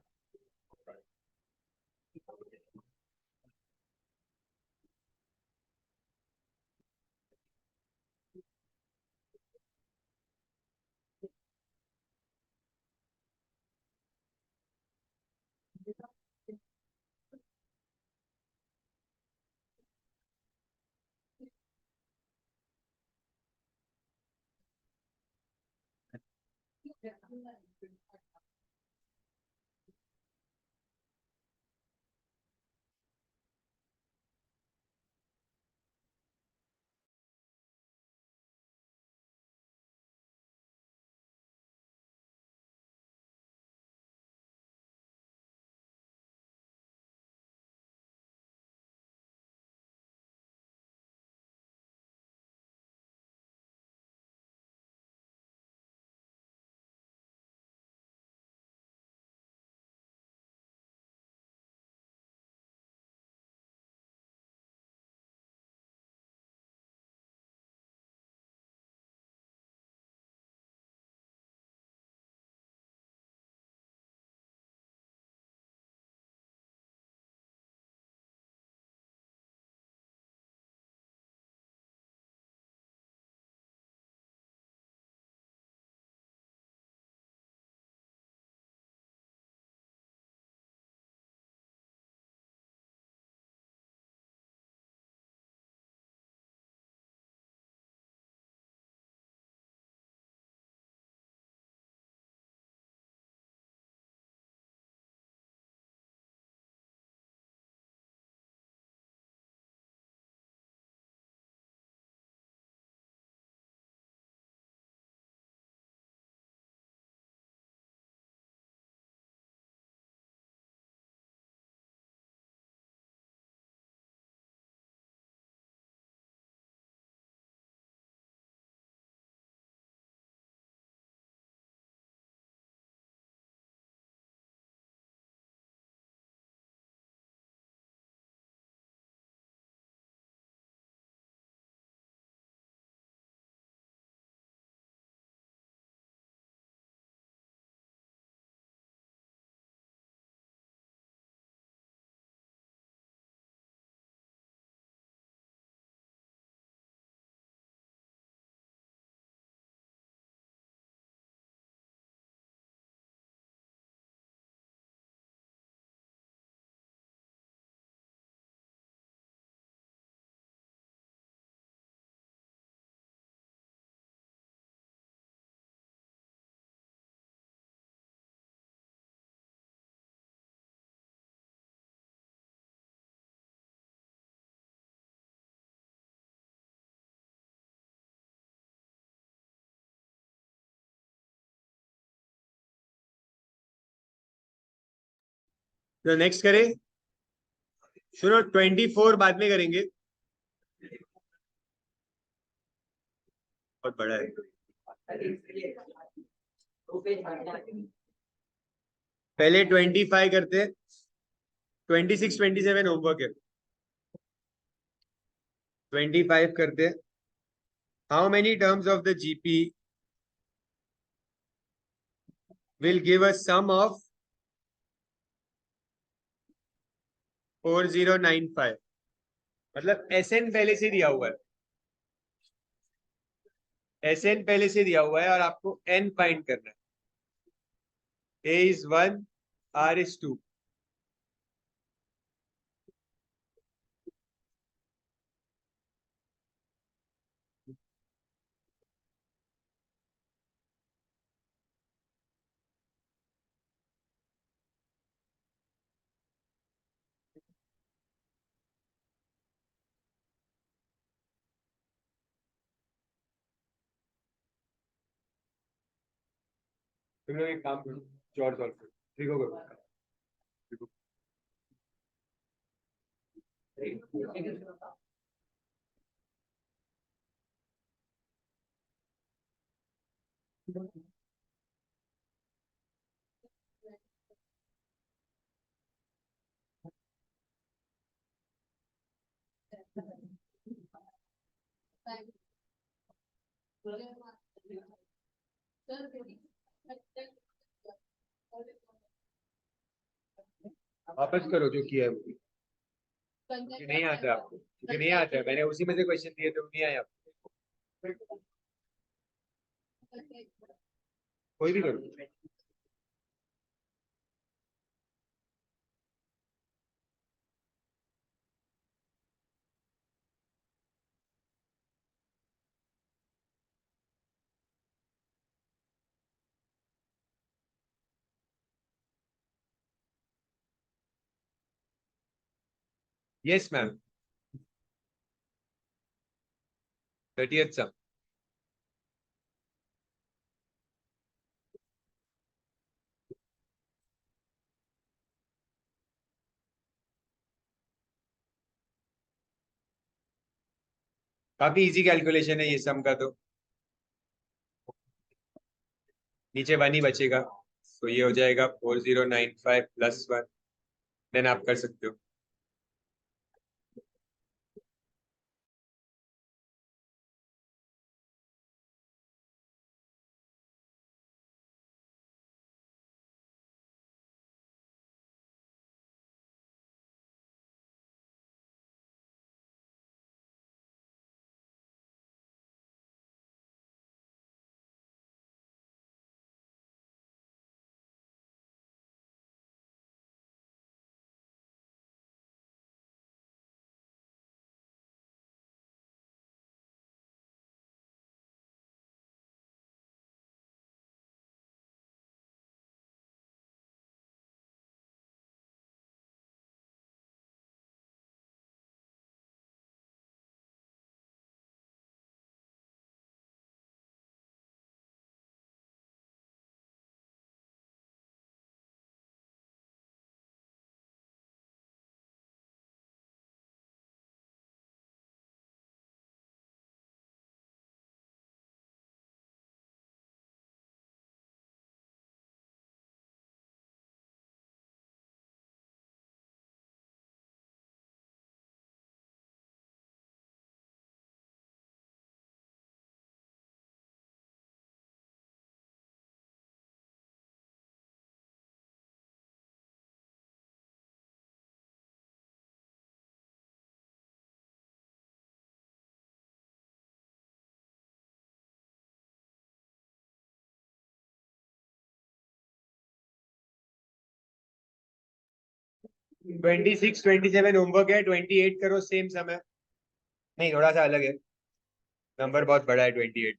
तो नेक्स्ट करें। सुनो 24 बाद में करेंगे, बहुत बड़ा है। पहले 25 करते हैं, 26 27 होमवर्क है। 25 करते हैं। How many terms of the GP will give a sum of 4095। मतलब एसएन पहले से दिया हुआ है, एसएन पहले से दिया हुआ है और आपको एन फाइंड करना है। ए इज 1, आर इज 2। तुम लोग एक काम करो, चौर सॉल्व करो, देखो करो, देखो। वापस करो जो किया है वो। मुझे नहीं आता है आपको, मुझे नहीं आता है, मैंने उसी में से क्वेश्चन दिए थे, वो नहीं आया आपको। कोई भी करो। यस मैम, 30th सम। काफी इजी कैलकुलेशन है ये सम का, तो नीचे वन ही बचेगा, तो ये हो जाएगा 4095 प्लस वन। देन आप कर सकते हो। ट्वेंटी सिक्स 27 होमवर्क है, 28 करो सेम समय। नहीं, थोड़ा सा अलग है, नंबर बहुत बड़ा है 28।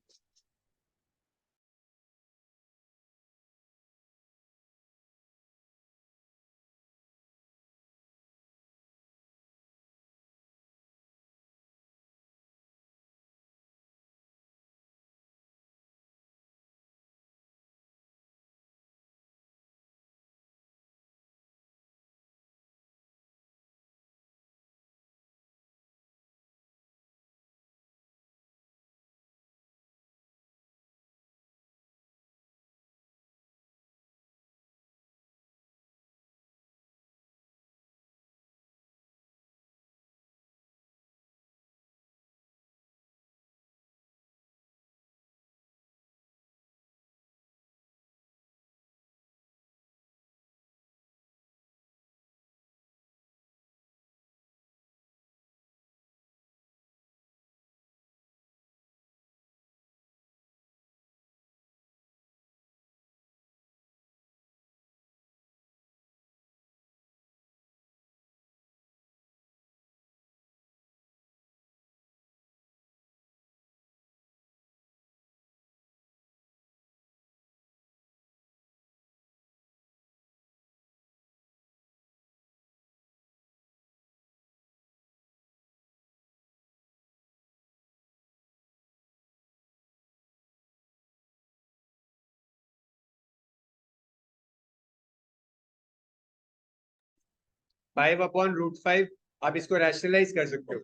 फाइव अपॉन रूट फाइव, आप इसको रैशनलाइज कर सकते हो,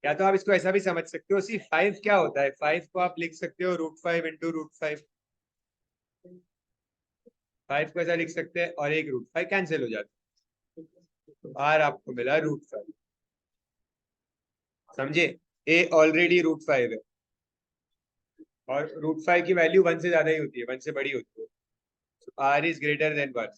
या तो आप इसको ऐसा भी समझ सकते हो, सी फाइव क्या होता है, फाइव को आप लिख सकते हो root five into root five. Five को ऐसा लिख सकते हैं और एक रूट फाइव कैंसिल हो जाता है, तो आर आपको मिला रूट फाइव। समझे? ए ऑलरेडी रूट फाइव है, और रूट फाइव की वैल्यू वन से ज्यादा ही होती है, वन से बड़ी होती है, तो R is greater than one.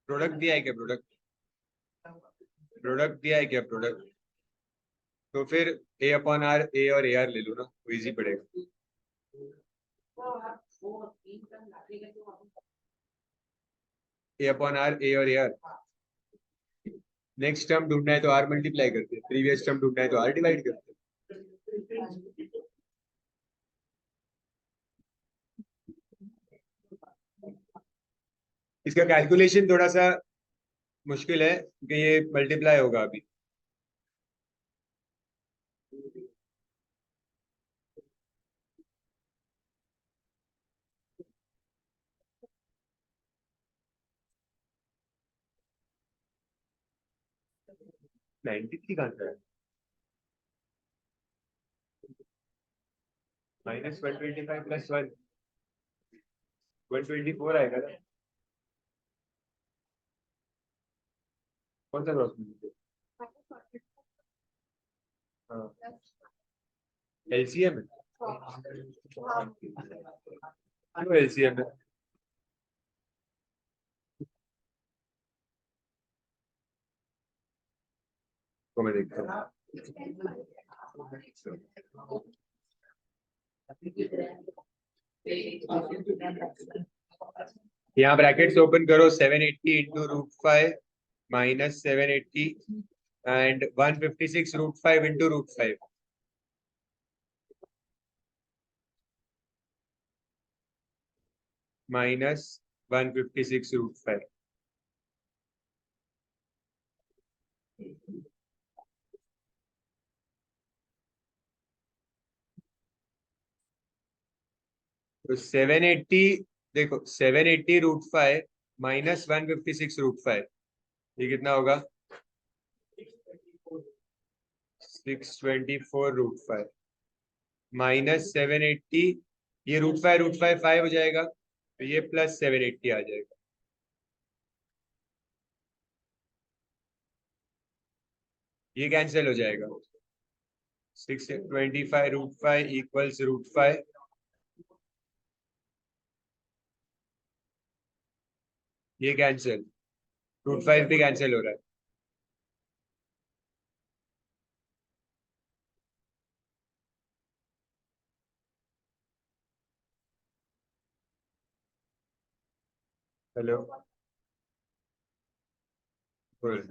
Product दिया है क्या? प्रोडक्ट, प्रोडक्ट दिया है क्या? प्रोडक्ट, तो फिर ए अपॉन आर, ए और ए आर ले लो ना, तो इजी पड़ेगा। ए अपॉन आर, ए और ए आर। नेक्स्ट टर्म ढूंढना है तो आर मल्टीप्लाई करते हैं, प्रीवियस टर्म ढूंढना है तो आर डिवाइड करते हैं। इसका कैलकुलेशन थोड़ा सा मुश्किल है क्योंकि ये मल्टीप्लाई होगा अभी। -93 कहाँ से है? -125 प्लस 1, 124 आएगा ना? कौन सा क्रॉस मल्टीप्लाई? हाँ, एलसीएम है। क्यों एलसीएम है? तो मैं देखता हूँ। यहाँ ब्रैकेट्स ओपन करो, 780 into √5 minus 780 and 156 √5 into √5 minus 156 √5। तो 780, देखो 780 √5 माइनस 156 √5, ये कितना होगा? 624 √5 माइनस 780, ये √5 5 हो जाएगा, तो ये प्लस 780 आ जाएगा। ये कैंसिल हो जाएगा। 625 √5 इक्वल्स √5, ये कैंसिल, √5 भी कैंसिल हो रहा है। हेलो, बोल।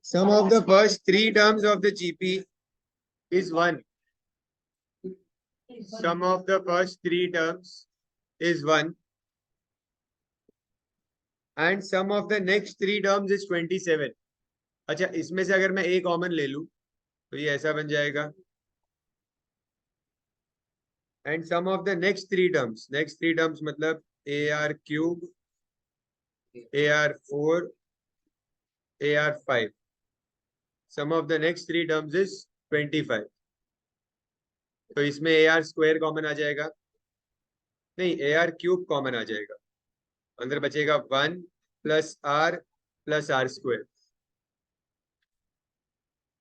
Sum of the first three terms of the GP is 1. Sum of the first three terms is 1. And sum of the next three terms is 27. अच्छा, इसमें से अगर मैं a कॉमन ले लूं तो ये ऐसा बन जाएगा. And sum of the next three terms मतलब AR cube, AR4, AR5. Sum of the next three terms is 25. तो इसमें AR स्क्वायर कॉमन आ जाएगा. नहीं, AR क्यूब कॉमन आ जाएगा. अंदर बचेगा 1 प्लस आर स्क्वायर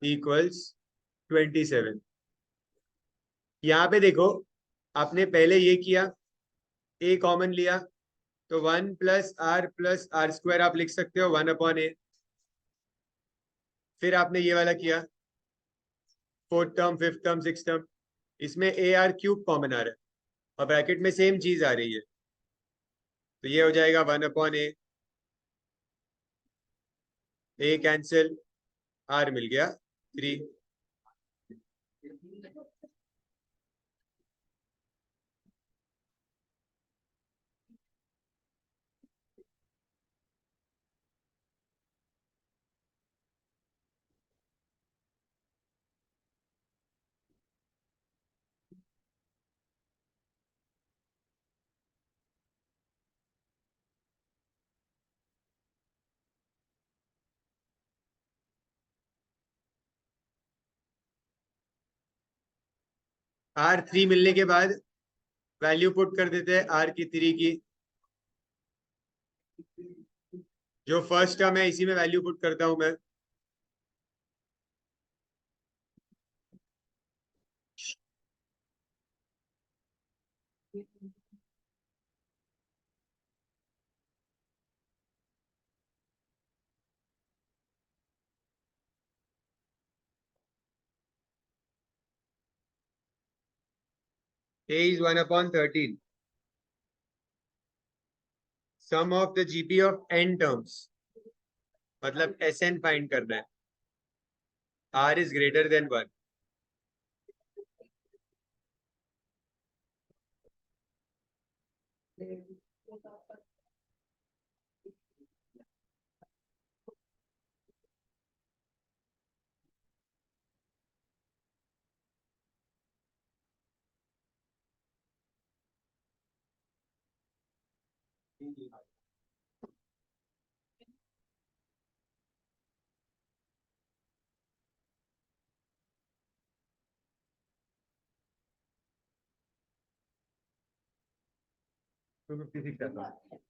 इक्वल्स 27. यहाँ पे देखो, आपने पहले ये किया, a कॉमन लिया, तो 1 प्लस आर स्क्वायर आप लिख सकते हो 1/a. फिर आपने ये वाला किया, fourth term, fifth term, six term, इसमें ए आर क्यूब कॉमन आ रहा है और ब्रैकेट में सेम चीज आ रही है, तो ये हो जाएगा 1/a. ए कैंसिल, आर मिल गया 3. R3 मिलने के बाद वैल्यू पुट कर देते हैं आर की 3 की. जो फर्स्ट टर्म है इसी में वैल्यू पुट करता हूं मैं. A is 1/13. Sum of the GP of n terms मतलब Sn फाइंड करना है. R is greater than 1. तो 56.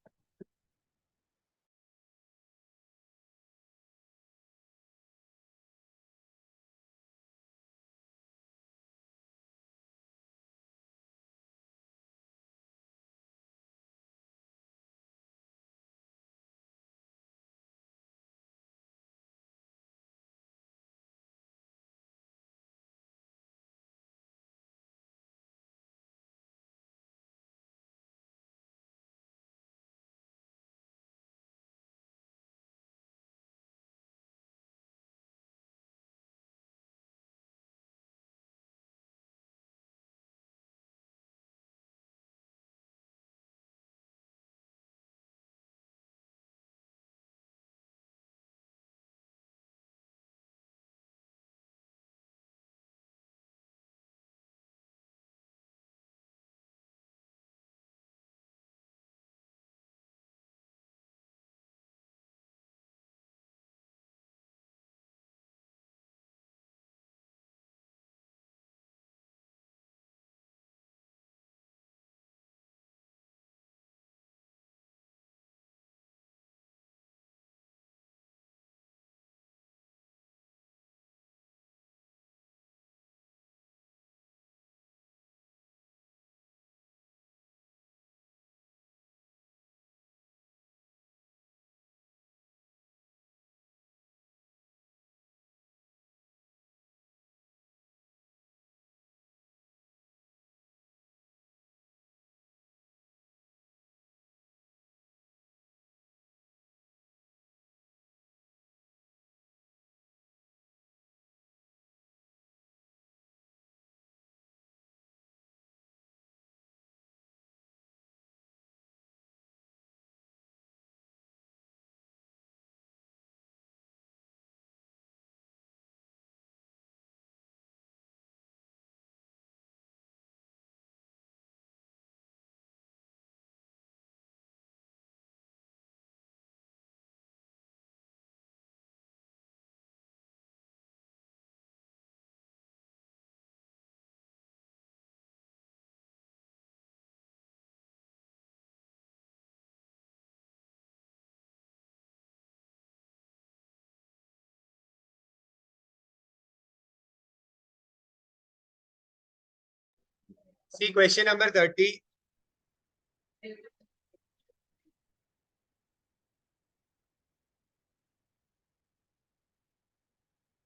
सी क्वेश्चन नंबर 30.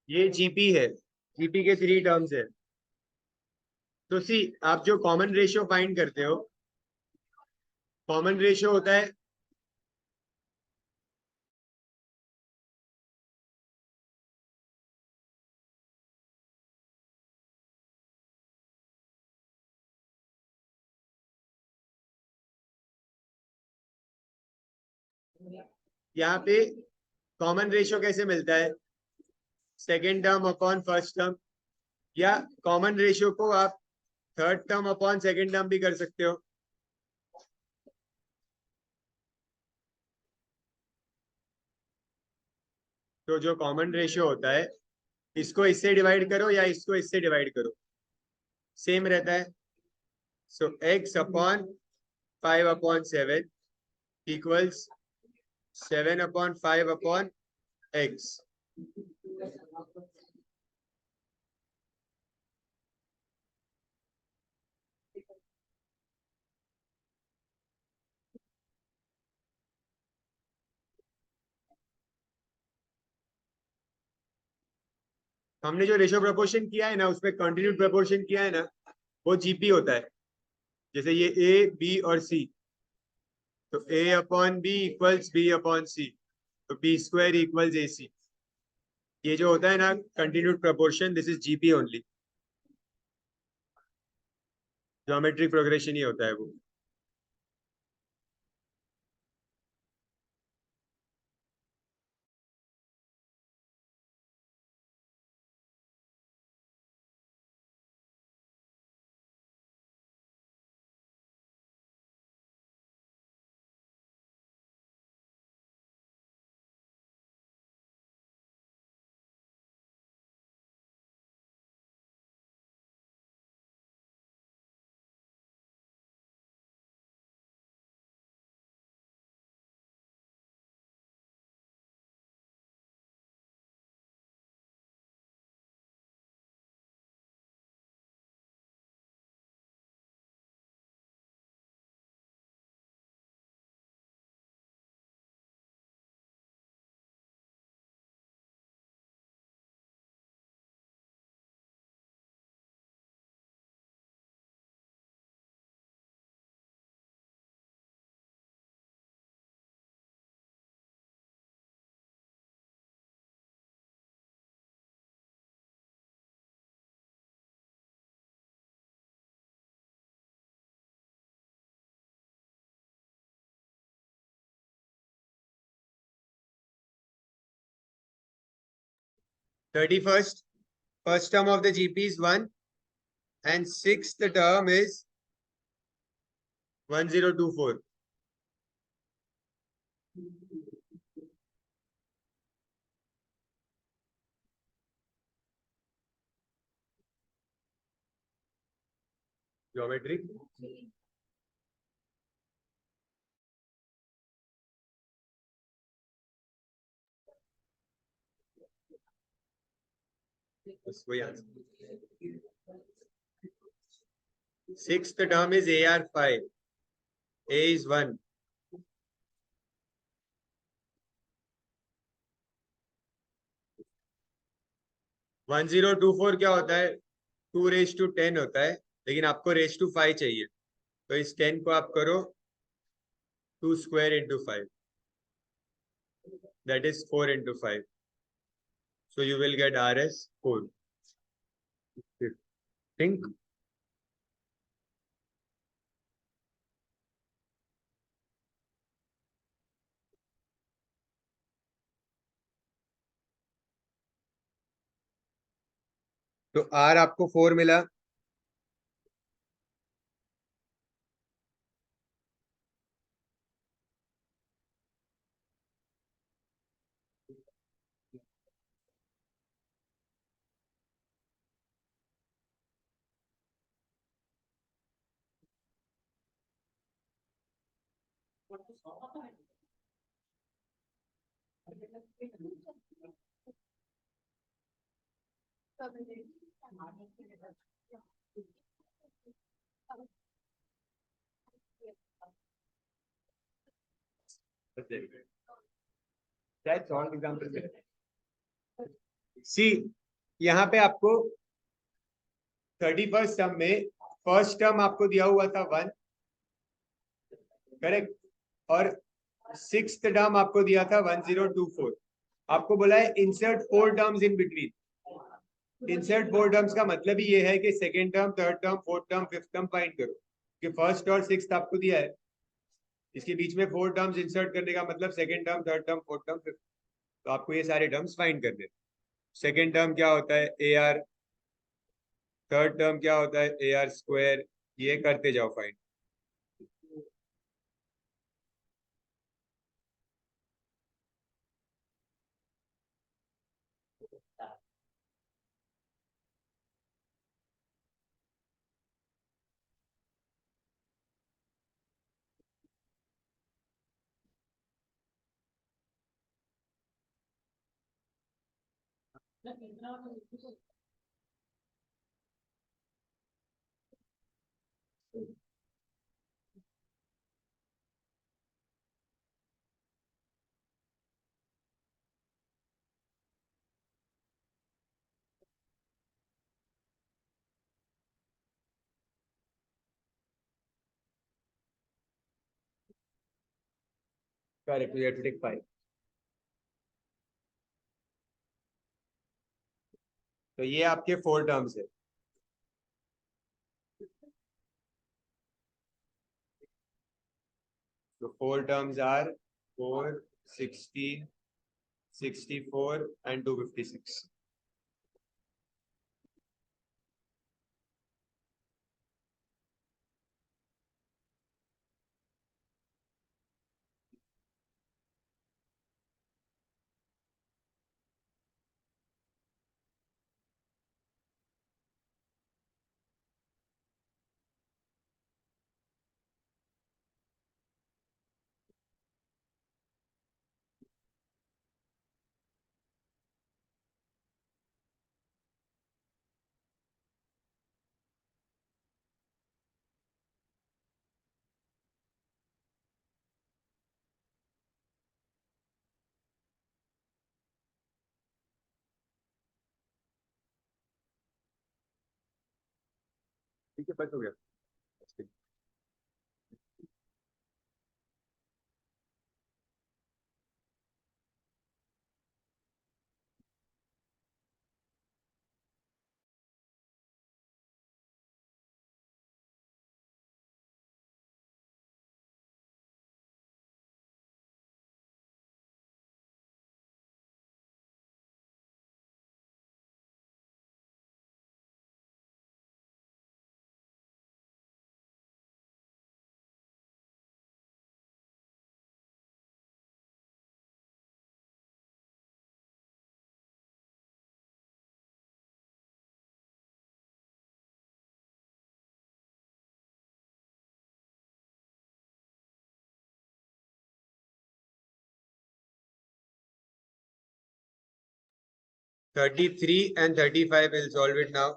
ये जीपी है. जीपी के 3 टर्म्स है. तो सी, आप जो कॉमन रेशियो फाइंड करते हो, कॉमन रेशियो होता है यहाँ पे. कॉमन रेशियो कैसे मिलता है? Second term upon first term, या कॉमन रेशियो को आप third term upon second term भी कर सकते हो. तो जो कॉमन रेशियो होता है, इसको इससे डिवाइड करो या इसको इससे डिवाइड करो, सेम रहता है. सो एक्स अपॉन 5/7 इक्वल्स 7/5/x. हमने जो रेशियो प्रोपोर्शन किया है ना, उसमें कंटिन्यूड प्रोपोर्शन किया है ना, वो जीपी होता है. जैसे ये ए बी और सी, तो a upon b equals b upon c, तो b square equals a c. ये जो होता है ना continued proportion, this is GP only. Geometric progression ही होता है वो. Thirty first term of the GP is 1 and sixth term is 1024. Geometry. बस वही answer. Sixth term is AR5. A is 1. One zero two four क्या होता है? 2 raised to 10 होता है, लेकिन आपको raised to 5 चाहिए. तो इस 10 को आप करो 2 square into 5. That is 4 into 5. So you will get R as 4. Think. तो R आपको 4 मिला. सी, यहाँ पे आपको 31st टर्म में फर्स्ट टर्म आपको दिया हुआ था 1, करेक्ट, और सिक्स टर्म आपको दिया था 1024। आपको बोला है insert 4 terms in between. Insert 4 terms का मतलब ही ये है कि second term, third term, fourth term, fifth term find करो, कि फर्स्ट और सिक्स आपको दिया है, इसके बीच में 4 टर्म्स इंसर्ट करने का मतलब second term, third term, fourth term, fifth. तो आपको ये सारे टर्म्स फाइंड करने। सेकेंड टर्म क्या होता है, ए आर। थर्ड टर्म क्या होता है, ए आर स्क्वायर। ये करते जाओ find. Correct, you have to take 5। तो ये आपके 4 टर्म्स है। तो 4 टर्म्स आर 4, 16, 64 and 256। ठीक है, बस हो गया। 33 and 35 will solve it now।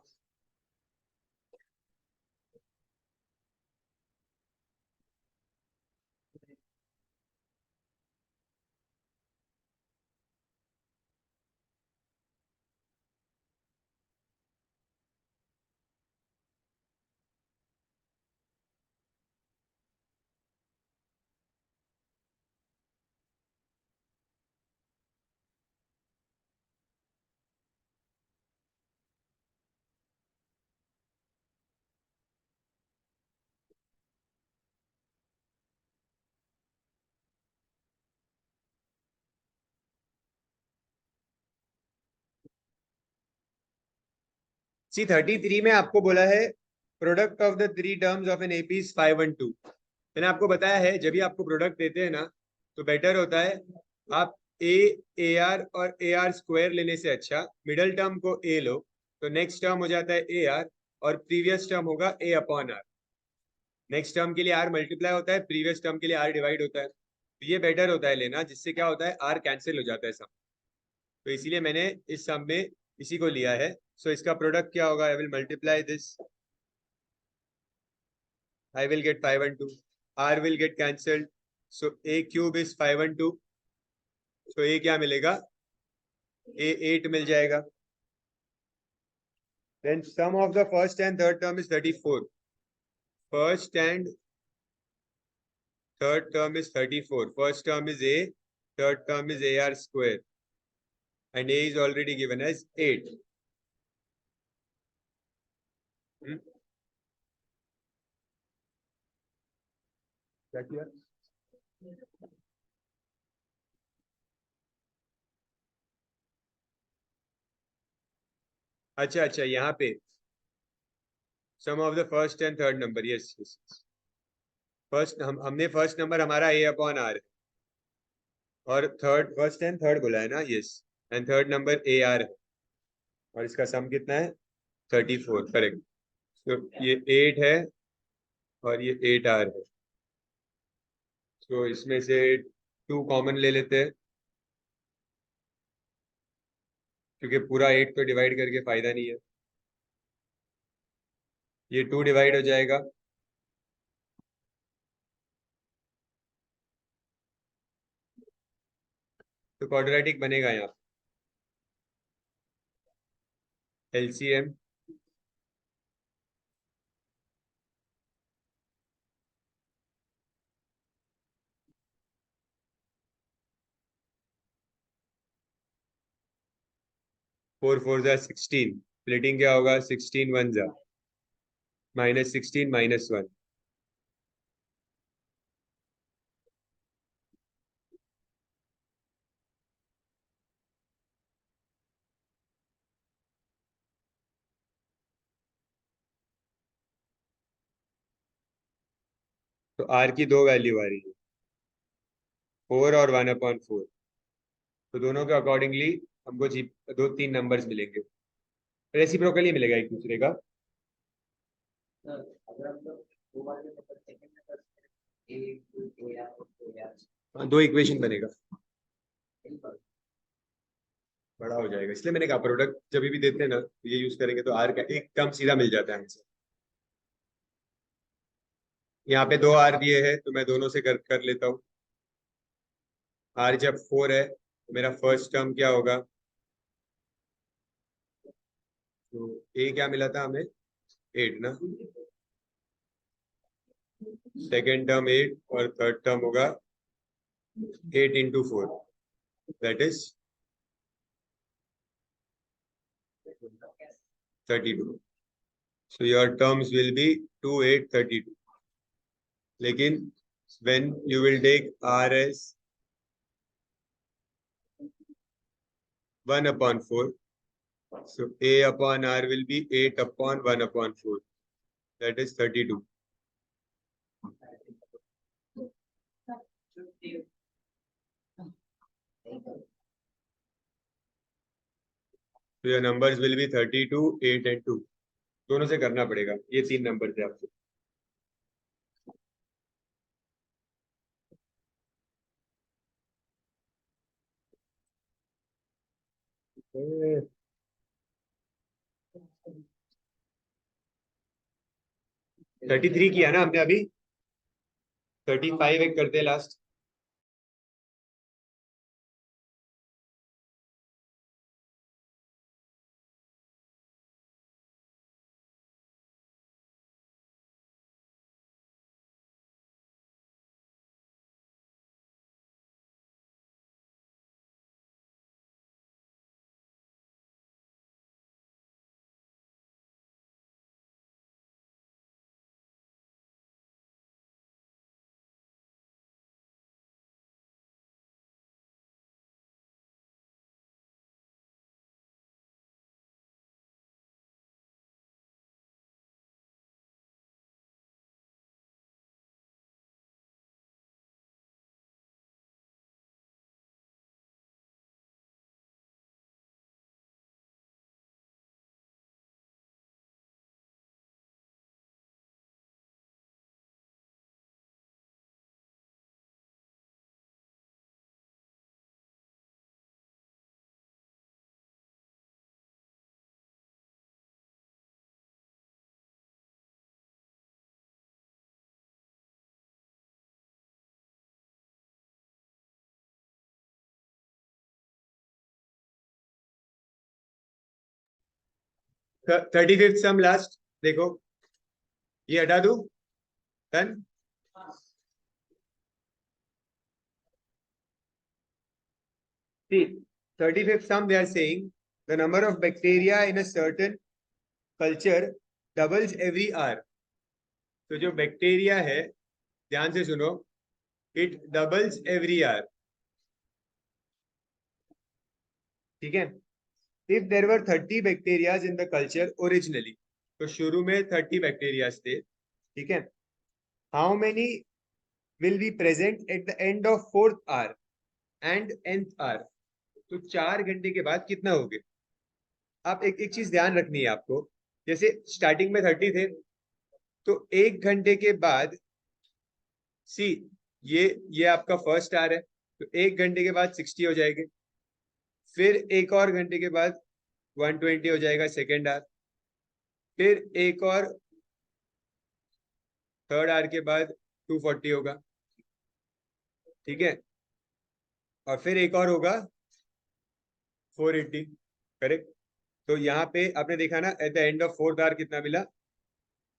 सी 33 में आपको बोला है product of the 3 terms of an AP is 512। मैंने आपको बताया है जब भी आपको प्रोडक्ट देते हैं ना, तो बेटर होता है आप ए, ए आर और ए आर स्क्वायर लेने से अच्छा मिडल टर्म को ए लो, तो नेक्स्ट टर्म हो जाता है ए आर, और प्रीवियस टर्म होगा ए अपॉन आर। नेक्स्ट टर्म के लिए आर मल्टीप्लाई होता है, प्रीवियस टर्म के लिए आर डिवाइड होता है। तो ये बेटर होता है लेना, जिससे क्या होता है आर कैंसिल हो जाता है सम। तो इसीलिए मैंने इस सम में इसी को लिया है। सो इसका प्रोडक्ट क्या होगा, I will multiply this I will get 512. R will get cancelled. So A cube is 512. So A क्या मिलेगा? A 8 मिल जाएगा. Then sum of the first and third term is 34. First and third term is 34. First term is A. Third term is AR square. And A is already given as 8. क्या किया? अच्छा अच्छा, यहाँ पे sum of the first and third number. Yes yes. First हमने first number हमारा A upon R है और थर्ड फर्स्ट एंड थर्ड बोला है ना. Yes. And third number AR है और इसका सम कितना है? 34. करेक्ट. तो ये 8 है और ये 8R है. तो इसमें से 2 कॉमन ले लेते हैं क्योंकि पूरा 8 तो डिवाइड करके फायदा नहीं है. ये 2 डिवाइड हो जाएगा. तो क्वाड्रेटिक बनेगा यहाँ. LCM 4 4 जा 16. स्प्लिटिंग क्या होगा? 16 1 जा -16 -1. तो R की 2 वैल्यू आ रही है, 4 और 1/4. तो दोनों के अकॉर्डिंगली हमको जी 2 3 नंबर्स मिलेंगे. रेसिप्रोकली मिलेगा एक दूसरे का. हाँ, 2 इक्वेशन बनेगा. बड़ा हो जाएगा, इसलिए मैंने कहा प्रोडक्ट जब भी देते हैं ना तो ये यूज करेंगे तो R का एक टर्म सीधा मिल जाता है आंसर. यहाँ पे 2 R दिए हैं तो मैं दोनों से कर लेता हूँ. R जब 4 है तो मेरा फर्स्ट टर्म क्या होगा? तो A क्या मिला था हमें? 8 ना. सेकेंड टर्म 8 और थर्ड टर्म होगा 8 into 4. That is 32. So your terms will be 2 8 32. लेकिन when you will take R as 1/4, so A upon R will be 8 upon 1/4. That is 32. So your numbers will be 32 8 and 2. दोनों से करना पड़ेगा. ये 3 number थे आपको. ए, 33 किया ना हमने अभी. 35 एक करते लास्ट. 35th सम लास्ट देखो, ये हटा दूं, done. See, 35th sum they are saying the number of bacteria in a certain culture doubles every hour. तो जो बैक्टीरिया है, ध्यान से सुनो, इट डबल्स एवरी आवर, ठीक है। If there were 30 bacterias in the culture originally, तो शुरू में 30 बैक्टीरियाज थे, ठीक है। How many will be present at the end of 4th hour and nth hour, तो 4 घंटे के बाद कितना हो गए। आप एक एक चीज ध्यान रखनी है आपको, जैसे स्टार्टिंग में 30 थे, तो 1 घंटे के बाद, सी, ये आपका फर्स्ट आवर है, तो 1 घंटे के बाद 60 हो जाएंगे, फिर एक और घंटे के बाद 120 हो जाएगा सेकेंड आवर, फिर एक और थर्ड आवर के बाद 240 होगा, ठीक है, और फिर एक और होगा 480, करेक्ट। तो यहाँ पे आपने देखा ना, at the end of 4th hour कितना मिला,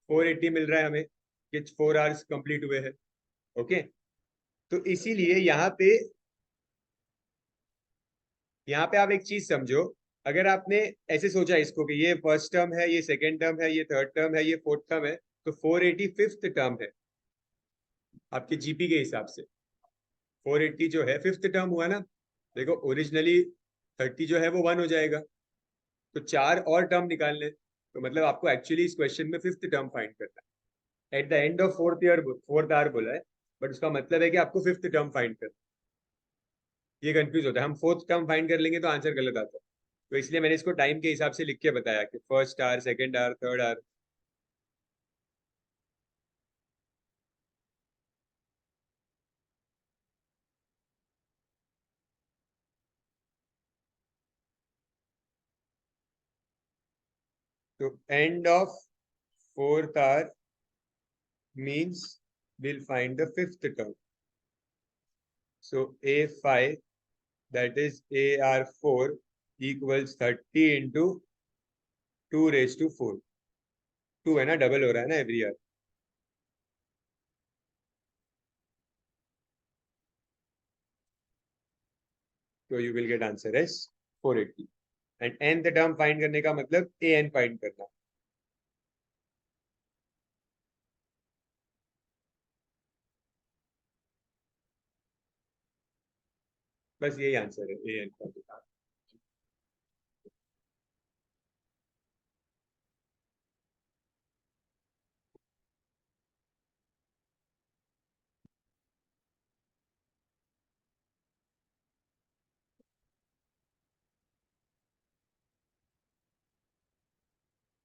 480 मिल रहा है हमें, कि 4 आवर्स कंप्लीट हुए हैं, ओके। तो इसीलिए यहाँ पे आप एक चीज समझो, अगर आपने ऐसे सोचा इसको कि ये फर्स्ट टर्म है, ये सेकेंड टर्म है, ये थर्ड टर्म है, ये फोर्थ टर्म है, तो 480 फिफ्थ टर्म है आपके जीपी के हिसाब से। 480 जो है फिफ्थ टर्म हुआ ना, देखो ओरिजिनली 30 जो है वो 1 हो जाएगा, तो 4 और टर्म निकालने, तो मतलब आपको एक्चुअली इस क्वेश्चन में फिफ्थ टर्म फाइंड करना है। At the end of 4th hour बोला है, बट उसका मतलब है कि आपको फिफ्थ टर्म फाइंड करना है। ये कंफ्यूज होता है, हम फोर्थ टर्म फाइंड कर लेंगे तो आंसर गलत आता है, तो इसलिए मैंने इसको टाइम के हिसाब से लिख के बताया कि first hour, second hour, third hour. तो end of 4th hour means we'll find the fifth term. So A5, that is AR4 equals 30 into 2 raised to 4. 2 है ना, डबल हो रहा है ना एवरी ईयर, तो you will get answer as 480। And nth term find करने का मतलब an फाइंड करना, बस यही आंसर है an का।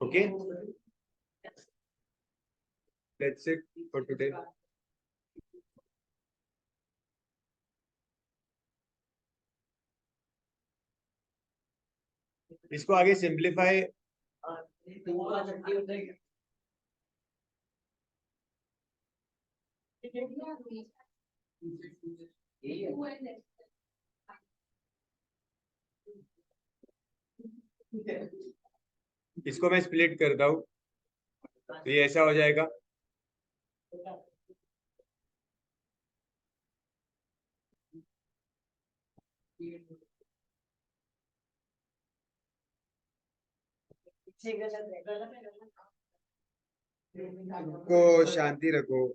Okay, that's it for today. इसको आगे सिंप्लीफाई, इसको मैं स्प्लिट करता हूँ, तो ये ऐसा हो जाएगा, को शांति रखो।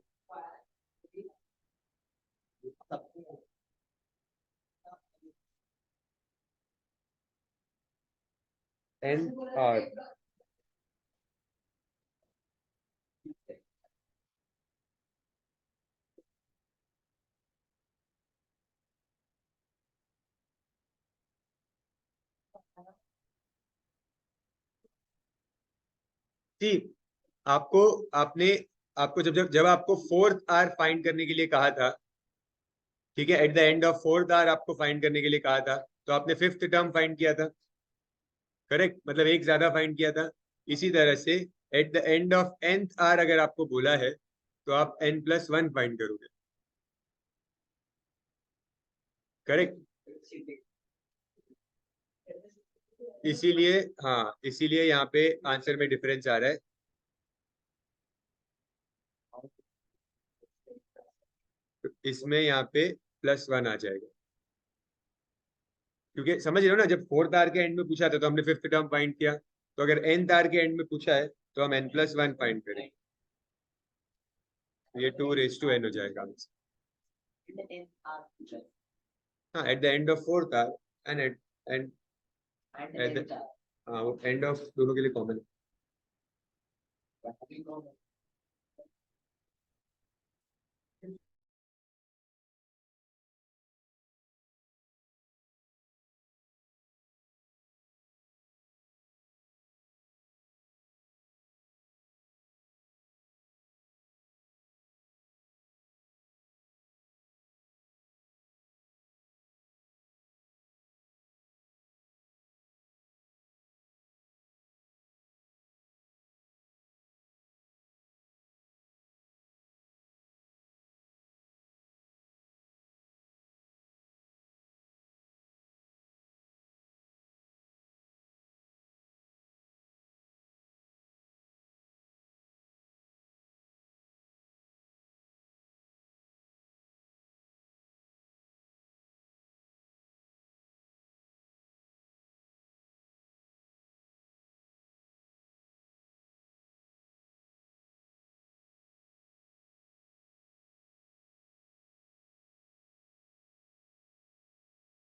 NR, ठीक, आपको आपने आपको जब जब जब आपको 4th आवर फाइंड करने के लिए कहा था, ठीक है, at the end of 4th hour आपको फाइंड करने के लिए कहा था, तो आपने फिफ्थ टर्म फाइंड किया था, करेक्ट, मतलब एक ज्यादा फाइंड किया था। इसी तरह से at the end of nth hour अगर आपको बोला है, तो आप n+1 फाइंड करोगे, करेक्ट। इसीलिए हाँ, इसीलिए यहाँ पे आंसर में डिफरेंस आ रहा है। तो इसमें यहाँ पे +1 आ जाएगा, क्योंकि समझ रहे हो ना, जब फोर्थ आर के एंड में पूछा था तो हमने फिफ्थ टर्म फाइंड किया, तो अगर nth आर के एंड में पूछा है तो हम n+1 फाइंड करें। ये 2 raised to n हो जाएगा आंसर। हाँ, at the end of fourth hour and and हाँ, वो एंड ऑफ दोनों के लिए कॉमन है।